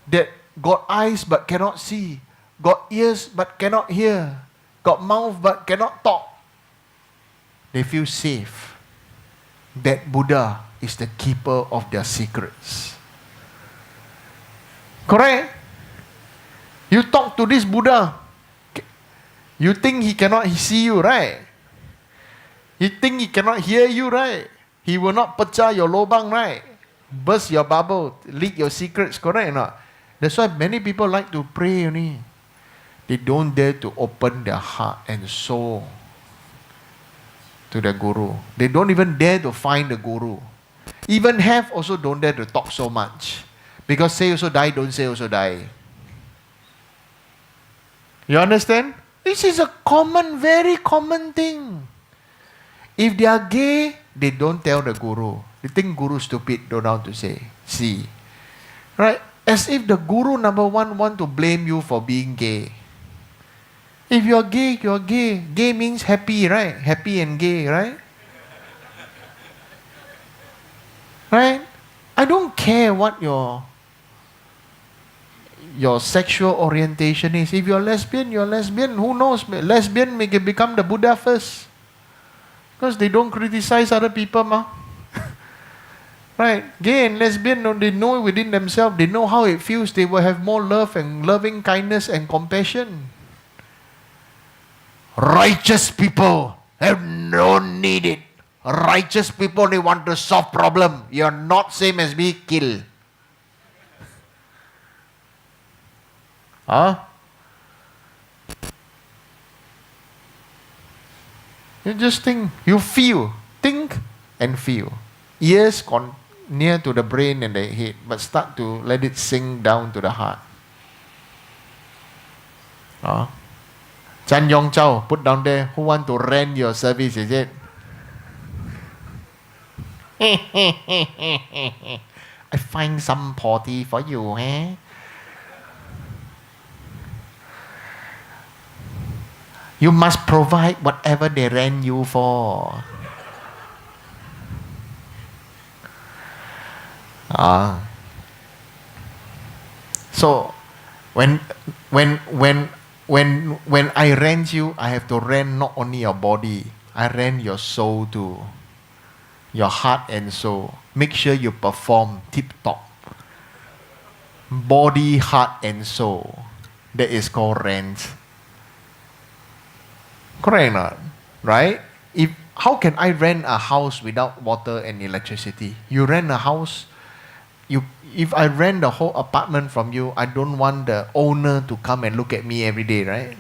that got eyes but cannot see, got ears but cannot hear, got mouth but cannot talk. They feel safe. That Buddha is the keeper of their secrets. Correct? You talk to this Buddha, you think he cannot see you, right? You think he cannot hear you, right? He will not pecah your lobang, right? Burst your bubble, leak your secrets, correct or not? That's why many people like to pray only. They don't dare to open their heart and soul to the Guru. They don't even dare to find the Guru. Even have also don't dare to talk so much. Because say also die, don't say also die. You understand? This is a common, very common thing. If they are gay, they don't tell the Guru. They think Guru stupid, don't know how to say. See. Right? As if the Guru number one want to blame you for being gay. If you're gay, you're gay. Gay means happy, right? Happy and gay, right? Right? I don't care what your sexual orientation is. If you're lesbian, you're lesbian. Who knows? Lesbian may become the Buddha first. Because they don't criticize other people, ma. Right? Gay and lesbian, they know within themselves, they know how it feels. They will have more love and loving kindness and compassion. Righteous people don't need it. Righteous people, they want to solve problem. You're not same as me, kill. You just think, you feel, think and feel. Ears near to the brain and the head, but start to let it sink down to the heart. Chan Yong Chow, put down there, who want to rent your service, is it? I find some party for you, eh? You must provide whatever they rent you for. So when I rent you, I have to rent not only your body, I rent your soul too. Your heart and soul. Make sure you perform tip-top. Body, heart and soul. That is called rent. Correct or not? Right? How can I rent a house without water and electricity? You rent a house, if I rent the whole apartment from you, I don't want the owner to come and look at me every day, right?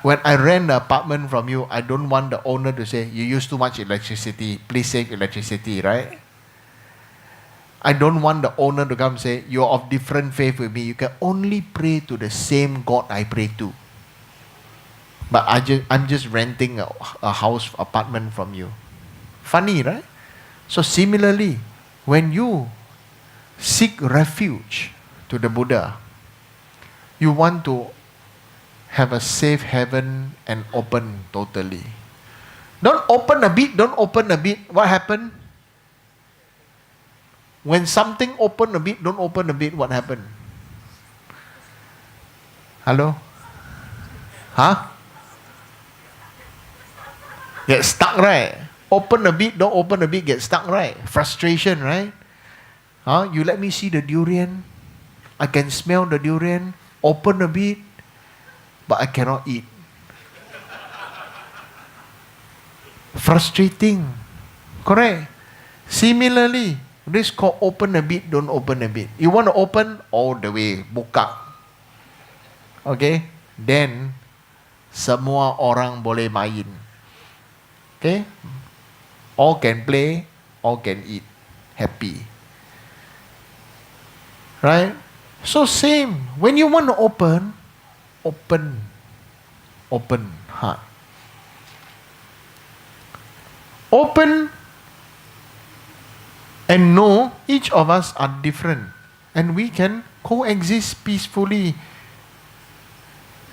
When I rent the apartment from you, I don't want the owner to say, you use too much electricity, please save electricity, right? I don't want the owner to come and say, you're of different faith with me, you can only pray to the same God I pray to. But I'm just renting a house, apartment from you. Funny, right? So similarly, when you seek refuge to the Buddha, you want to have a safe haven and open totally. Don't open a bit, don't open a bit. What happened? When something open a bit, don't open a bit, what happened? Hello? Huh? Get stuck, right? Open a bit, don't open a bit, get stuck, right? Frustration, right? You let me see the durian. I can smell the durian. Open a bit, but I cannot eat. Frustrating. Correct? Similarly, this is called open a bit, don't open a bit. You want to open all the way, buka. Okay? Then, semua orang boleh main. Okay? All can play, all can eat. Happy. Right? So same. When you want to open heart. Open and know each of us are different. And we can coexist peacefully.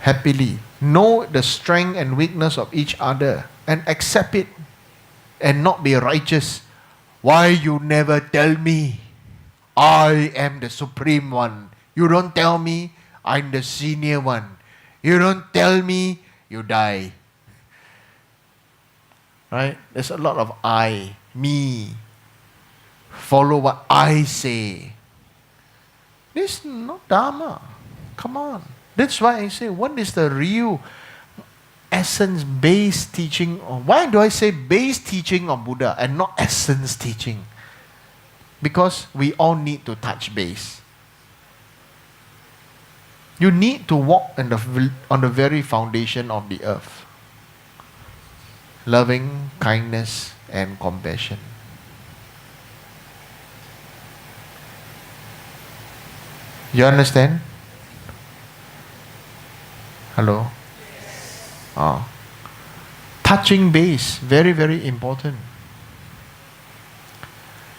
happily. Know the strength and weakness of each other and accept it and not be righteous. Why you never tell me? I am the supreme one. You don't tell me, I'm the senior one. You don't tell me, you die. Right? There's a lot of I, me. Follow what I say. This is not Dharma. Come on. That's why I say, what is the real essence based teaching? Why do I say base teaching of Buddha and not essence teaching? Because we all need to touch base. You need to walk on the very foundation of the earth. Loving, kindness, and compassion. You understand? Hello? Touching base, very, very important.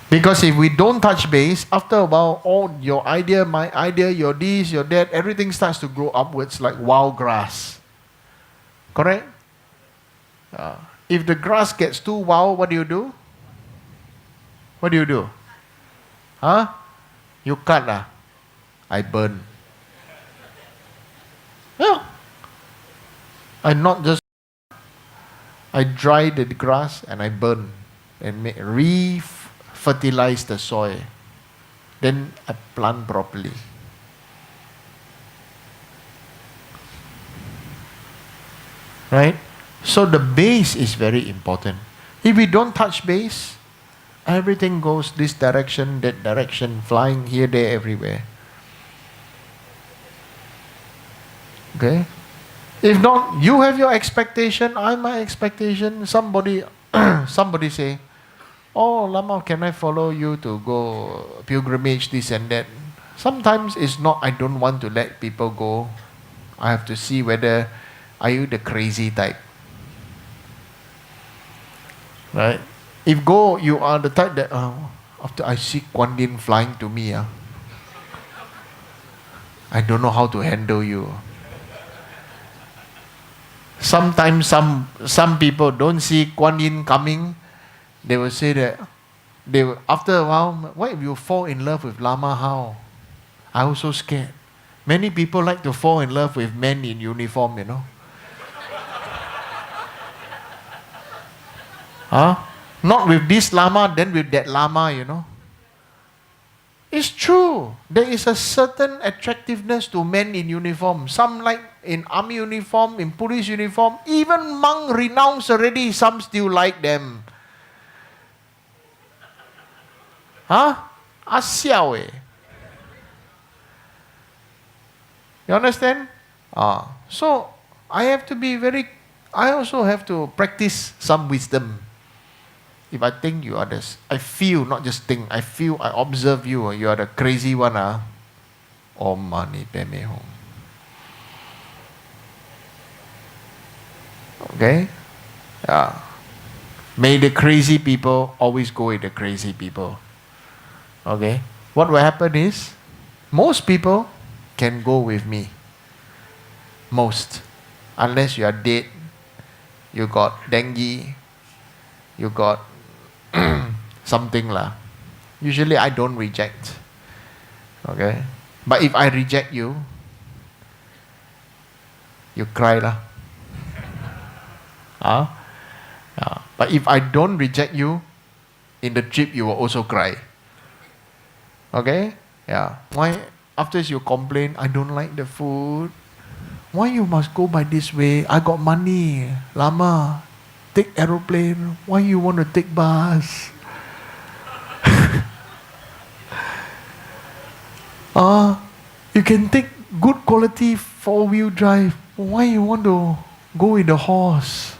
Because if we don't touch base, after a while, all your idea, my idea, your this, your that, everything starts to grow upwards like wild grass. Correct? If the grass gets too wild, what do? What do? Huh? You cut. I burn. Yeah. I not just, I dry the grass and I burn and re-fertilize the soil. Then I plant properly. Right? So the base is very important. If we don't touch base, everything goes this direction, that direction, flying here, there, everywhere. Okay? If not, you have your expectation, I my expectation. Somebody say, oh Lama, can I follow you to go pilgrimage, this and that? Sometimes it's not, I don't want to let people go. I have to see whether, are you the crazy type? Right? If go, you are the type that, after I see Kuan Yin flying to me, I don't know how to handle you. Sometimes some people don't see Kuan Yin coming, they will say that, after a while, what if you fall in love with Lama, how? I also scared. Many people like to fall in love with men in uniform, you know. Not with this Lama, then with that Lama, you know. It's true. There is a certain attractiveness to men in uniform. Some like in army uniform, in police uniform. Even monk renounced already, some still like them. Siao eh. You understand? So, I also have to practice some wisdom. If I think you are this, I feel, not just think, I feel, I observe you, you are the crazy one, Om Mani Padme Hum. Okay? May the crazy people always go with the crazy people. Okay? What will happen is, most people can go with me. Most. Unless you are dead, you got dengue, you got something lah. Usually I don't reject. Okay? But if I reject you, you cry lah. But if I don't reject you, in the trip you will also cry. Okay? Yeah. Why? After you complain, I don't like the food. Why you must go by this way? I got money. Lama, take aeroplane. Why you want to take bus? You can take good quality 4-wheel drive. Why you want to go with the horse?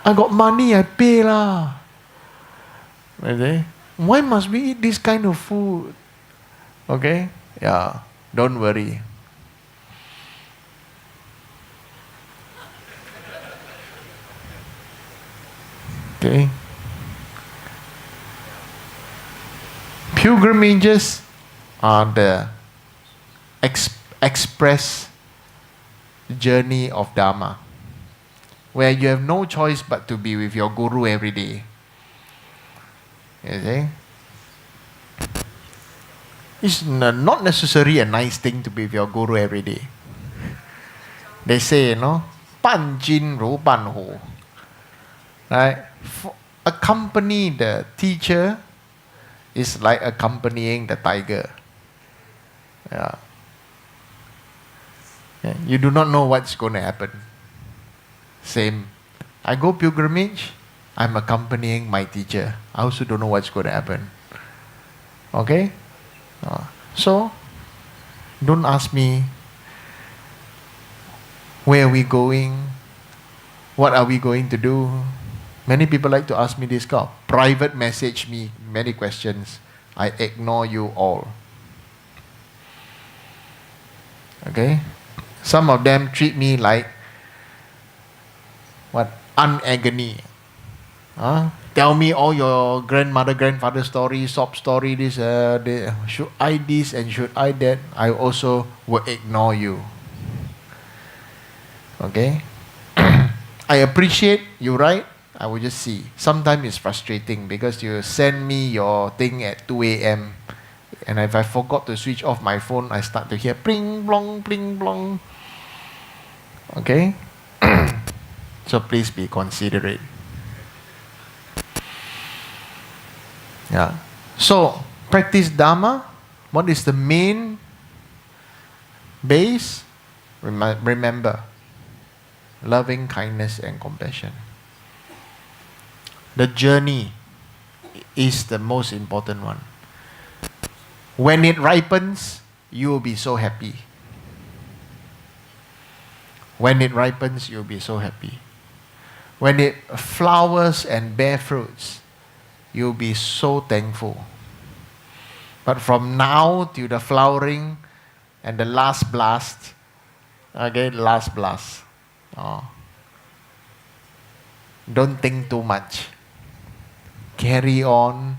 I got money, I pay lah. Okay? Why must we eat this kind of food? Okay? Yeah. Don't worry. Okay? Pilgrimages are the express journey of Dharma, where you have no choice but to be with your Guru every day. You see? It's not necessarily a nice thing to be with your Guru every day. They say, 半斤如半虎. Right? Accompany the teacher is like accompanying the tiger. Yeah. You do not know what's going to happen. Same. I go pilgrimage, I'm accompanying my teacher. I also don't know what's going to happen. Okay? So, don't ask me, where are we going? What are we going to do? Many people like to ask me this private message me many questions. I ignore you all. Okay? Some of them treat me like unagony. Tell me all your grandmother, grandfather story, sob story, this, should I this and should I that? I also will ignore you. Okay? I appreciate you, right? I will just see. Sometimes it's frustrating because you send me your thing at 2 a.m. and if I forgot to switch off my phone, I start to hear pling blong, pling blong. Okay? So please be considerate. Yeah. So, practice Dharma. What is the main base? Remember, loving kindness and compassion. The journey is the most important one. When it ripens, you will be so happy. When it ripens, you'll be so happy. When it flowers and bear fruits, you'll be so thankful. But from now to the flowering and the last blast, last blast. Don't think too much. Carry on.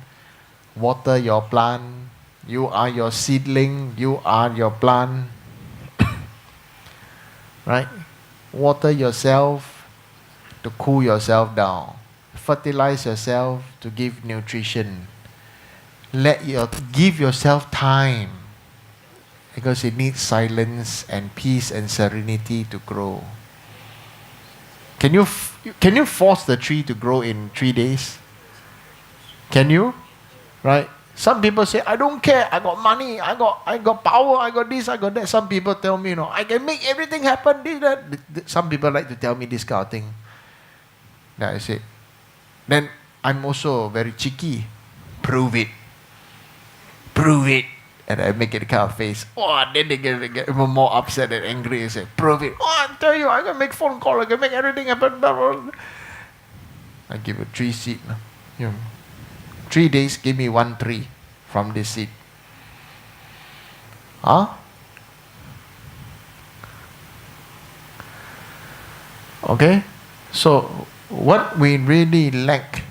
Water your plant. You are your seedling. You are your plant. Right? Water yourself to cool yourself down. Fertilize yourself to give nutrition. Give yourself time, because it needs silence and peace and serenity to grow. Can you force the tree to grow in 3 days? Can you? Right? Some people say, I don't care, I got money, I got power, I got this, I got that. Some people tell me, I can make everything happen. Some people like to tell me this kind of thing. Then I say, then I'm also very cheeky. Prove it. Prove it. And I make it kind of face. Then they get even more upset and angry and say, prove it. I tell you, I can make phone call, I can make everything happen. I give a 3 seed. 3 days, give me 1 tree from this seed. Okay? So, what we really lack,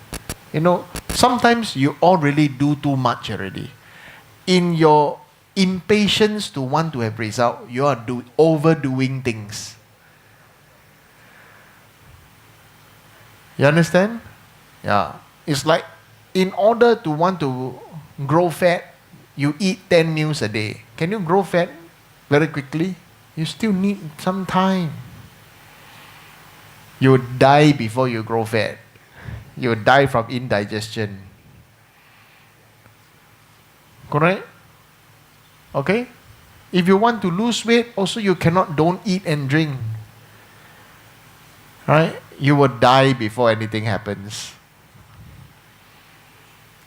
sometimes you already do too much already. In your impatience to want to have result, you are overdoing things. You understand? Yeah. It's like, in order to want to grow fat, you eat 10 meals a day. Can you grow fat very quickly? You still need some time. You would die before you grow fat. You would die from indigestion. Correct? Okay? If you want to lose weight, also you don't eat and drink. Right? You will die before anything happens.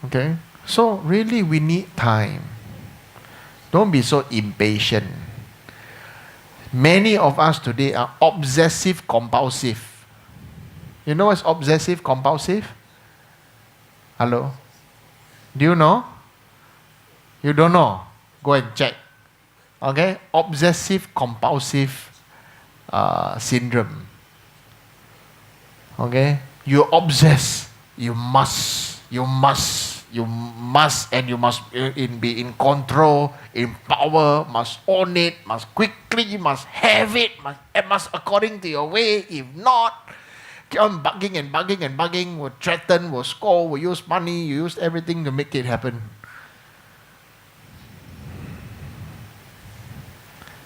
Okay? So really we need time. Don't be so impatient. Many of us today are obsessive compulsive. You know what's obsessive compulsive? Hello? Do you know? You don't know? Go and check. Okay? Obsessive compulsive syndrome. Okay? You obsess. You must. You must be in control, in power, must own it, must quickly, must have it, must according to your way. If not, keep on bugging and bugging and bugging, will threaten, will score, will use money, you use everything to make it happen.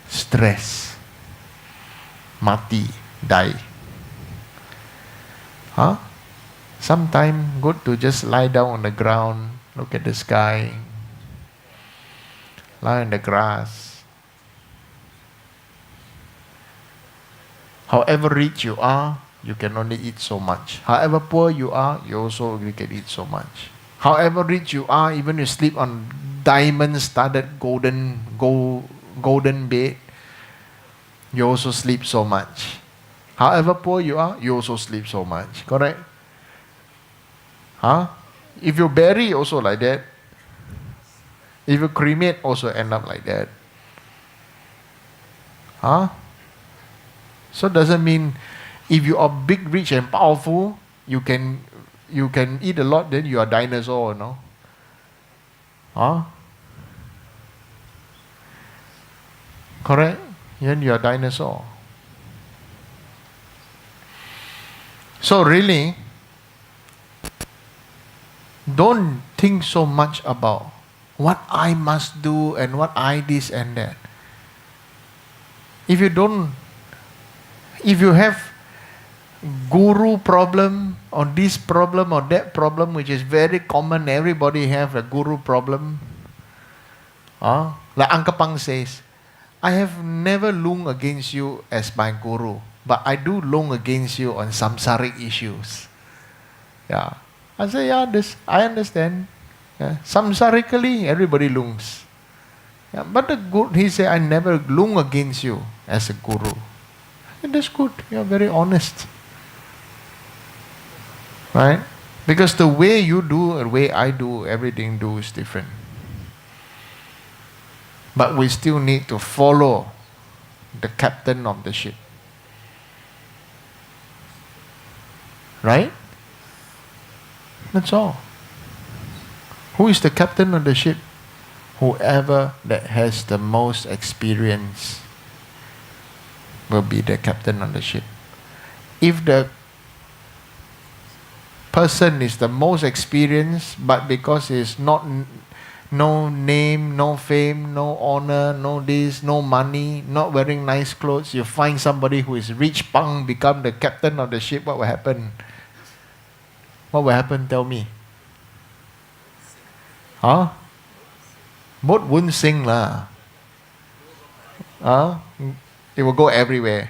Stress. Mati, die. Huh? Sometimes good to just lie down on the ground, look at the sky, lie in the grass. However rich you are, you can only eat so much. However poor you are, you can eat so much. However rich you are, even you sleep on diamond-studded golden bed, you also sleep so much. However poor you are, you also sleep so much. Correct? Huh? If you bury, also like that. If you cremate, also end up like that. Huh? So doesn't mean if you are big, rich and powerful, you can eat a lot, then you are a dinosaur, no? Huh? Correct? Then you are a dinosaur. So really, don't think so much about what I must do and what I this and that. If you have guru problem or this problem or that problem, which is very common, everybody have a guru problem. Like Uncle Pang says, I have never lung against you as my guru, but I do lung against you on samsaric issues. Yeah. I say, yeah, I understand. Yeah. Samsarically, everybody lungs. Yeah, but he said, I never lung against you as a guru. And that's good. You're very honest. Right? Because the way you do and the way I do, everything do is different. But we still need to follow the captain of the ship. Right? That's all. Who is the captain of the ship? Whoever that has the most experience will be the captain of the ship. If the person is the most experienced, but because he's not no name, no fame, no honor, no this, no money, not wearing nice clothes, you find somebody who is rich pang become the captain of the ship, what will happen? What will happen? Tell me. Huh? Boat won't sing lah. It will go everywhere.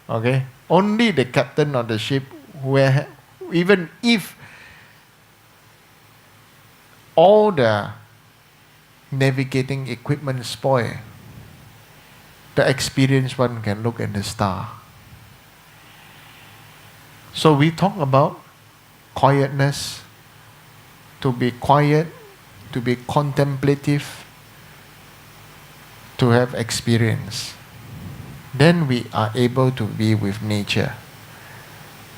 Okay? Only the captain of the ship, where even if all the navigating equipment spoil, the experienced one can look at the star. So we talk about quietness, to be quiet, to be contemplative, to have experience. Then we are able to be with nature.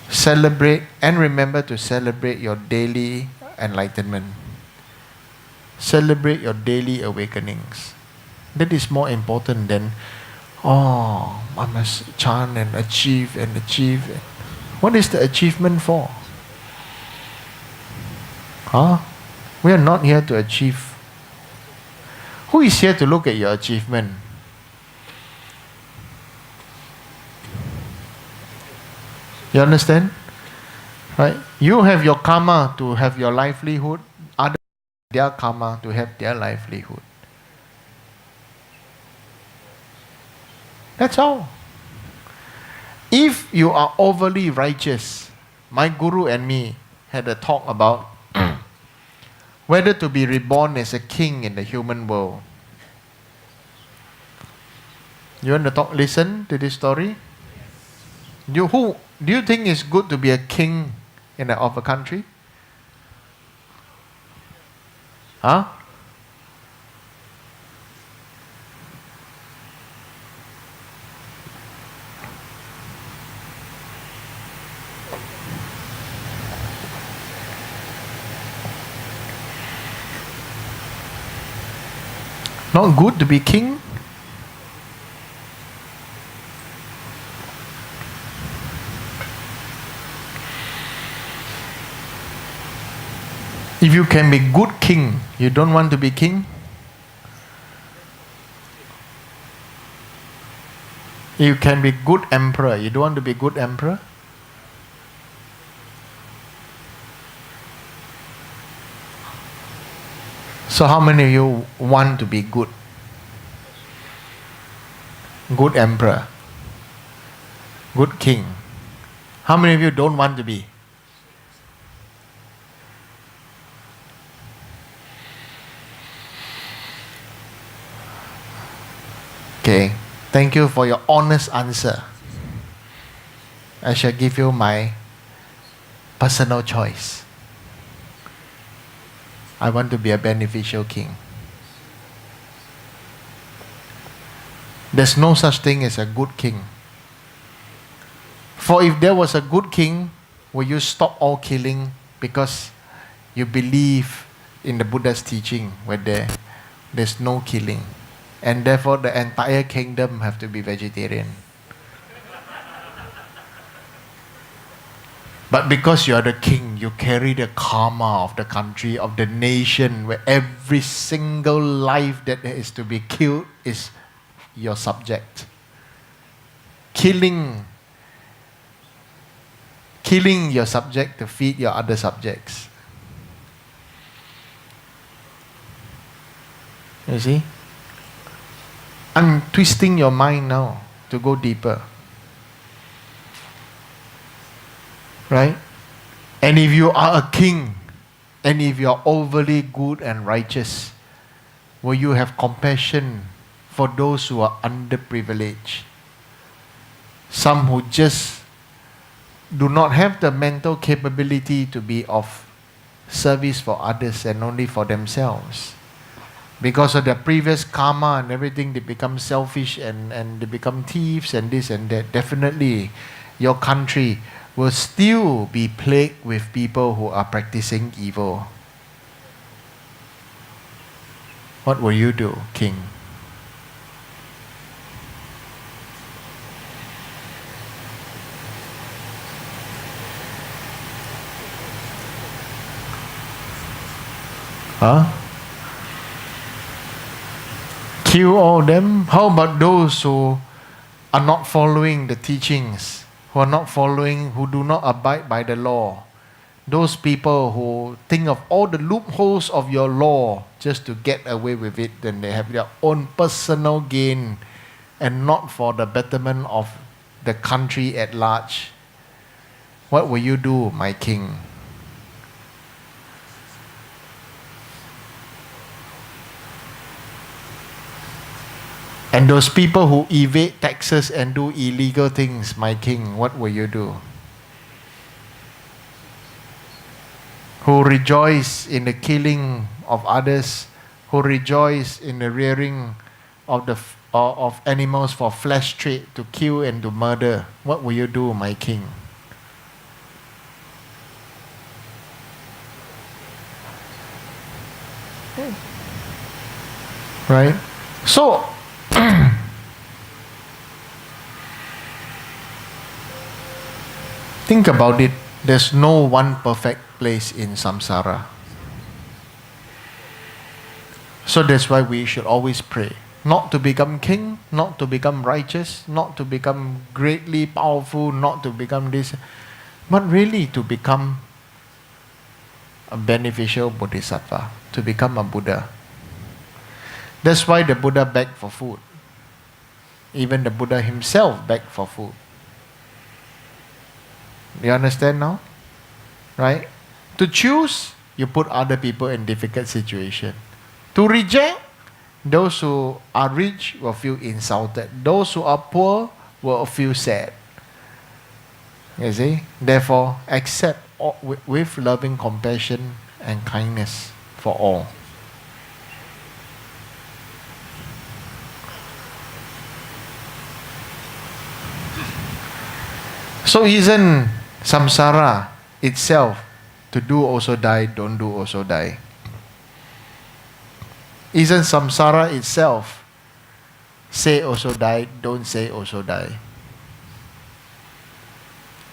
Celebrate and remember to celebrate your daily enlightenment. Celebrate your daily awakenings. That is more important than, I must chant and achieve and achieve. What is the achievement for? We are not here to achieve. Who is here to look at your achievement? You understand? Right? You have your karma to have your livelihood. Others have their karma to have their livelihood. That's all. If you are overly righteous, my guru and me had a talk about whether to be reborn as a king in the human world. You want to listen to this story? Do you think it's good to be a king of a country? Huh? Not good to be king? If you can be good king, you don't want to be king? You can be good emperor, you don't want to be good emperor? So how many of you want to be good? Good emperor? Good king? How many of you don't want to be? Okay, thank you for your honest answer. I shall give you my personal choice. I want to be a beneficial king. There's no such thing as a good king. For if there was a good king, will you stop all killing because you believe in the Buddha's teaching where there's no killing, and therefore the entire kingdom have to be vegetarian? But because you are the king, you carry the karma of the country, of the nation, where every single life that is to be killed is your subject. Killing your subject to feed your other subjects. You see? I'm twisting your mind now to go deeper. Right? And if you are a king, and if you are overly good and righteous, will you have compassion for those who are underprivileged? Some who just do not have the mental capability to be of service for others and only for themselves. Because of their previous karma and everything, they become selfish and they become thieves and this and that. Definitely, your country will still be plagued with people who are practicing evil. What will you do, king? Huh? Kill all them? How about those who are not following the teachings, who are not following, who do not abide by the law? Those people who think of all the loopholes of your law just to get away with it, then they have their own personal gain and not for the betterment of the country at large. What will you do, my king? And those people who evade taxes and do illegal things, my king, what will you do? Who rejoice in the killing of others, who rejoice in the rearing of animals for flesh trade, to kill and to murder, what will you do, my king? Right? So, think about it. There's no one perfect place in samsara. So that's why we should always pray. Not to become king, not to become righteous, not to become greatly powerful, not to become this, but really to become a beneficial bodhisattva, to become a Buddha. That's why the Buddha begged for food. Even the Buddha himself begged for food. You understand now? Right? To choose, you put other people in difficult situation. To reject, those who are rich will feel insulted. Those who are poor will feel sad. You see? Therefore, accept with loving compassion and kindness for all. So isn't samsara itself to do also die, don't do also die? Isn't samsara itself say also die, don't say also die?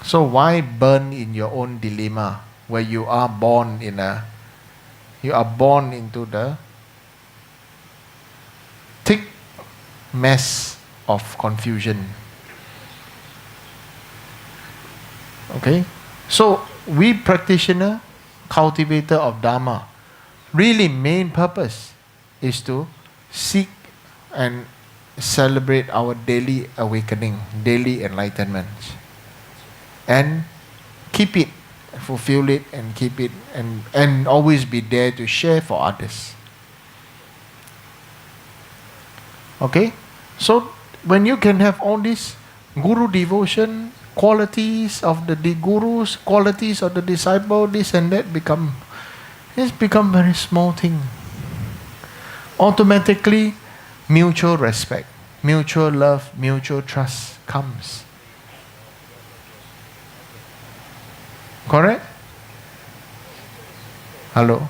So why burn in your own dilemma where you are born into the thick mess of confusion? Okay? So we practitioner, cultivator of Dharma, really main purpose is to seek and celebrate our daily awakening, daily enlightenment. And keep it, fulfill it and keep it, and always be there to share for others. Okay? So when you can have all these guru devotion, qualities of the gurus, qualities of the disciple, this and that it's become very small thing. Automatically, mutual respect, mutual love, mutual trust comes. Correct? Hello?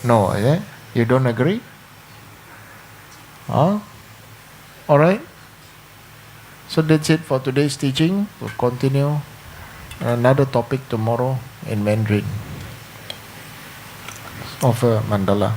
No, yeah? You don't agree? Huh? Alright? So that's it for today's teaching. We'll continue another topic tomorrow in Mandarin. Offer mandala.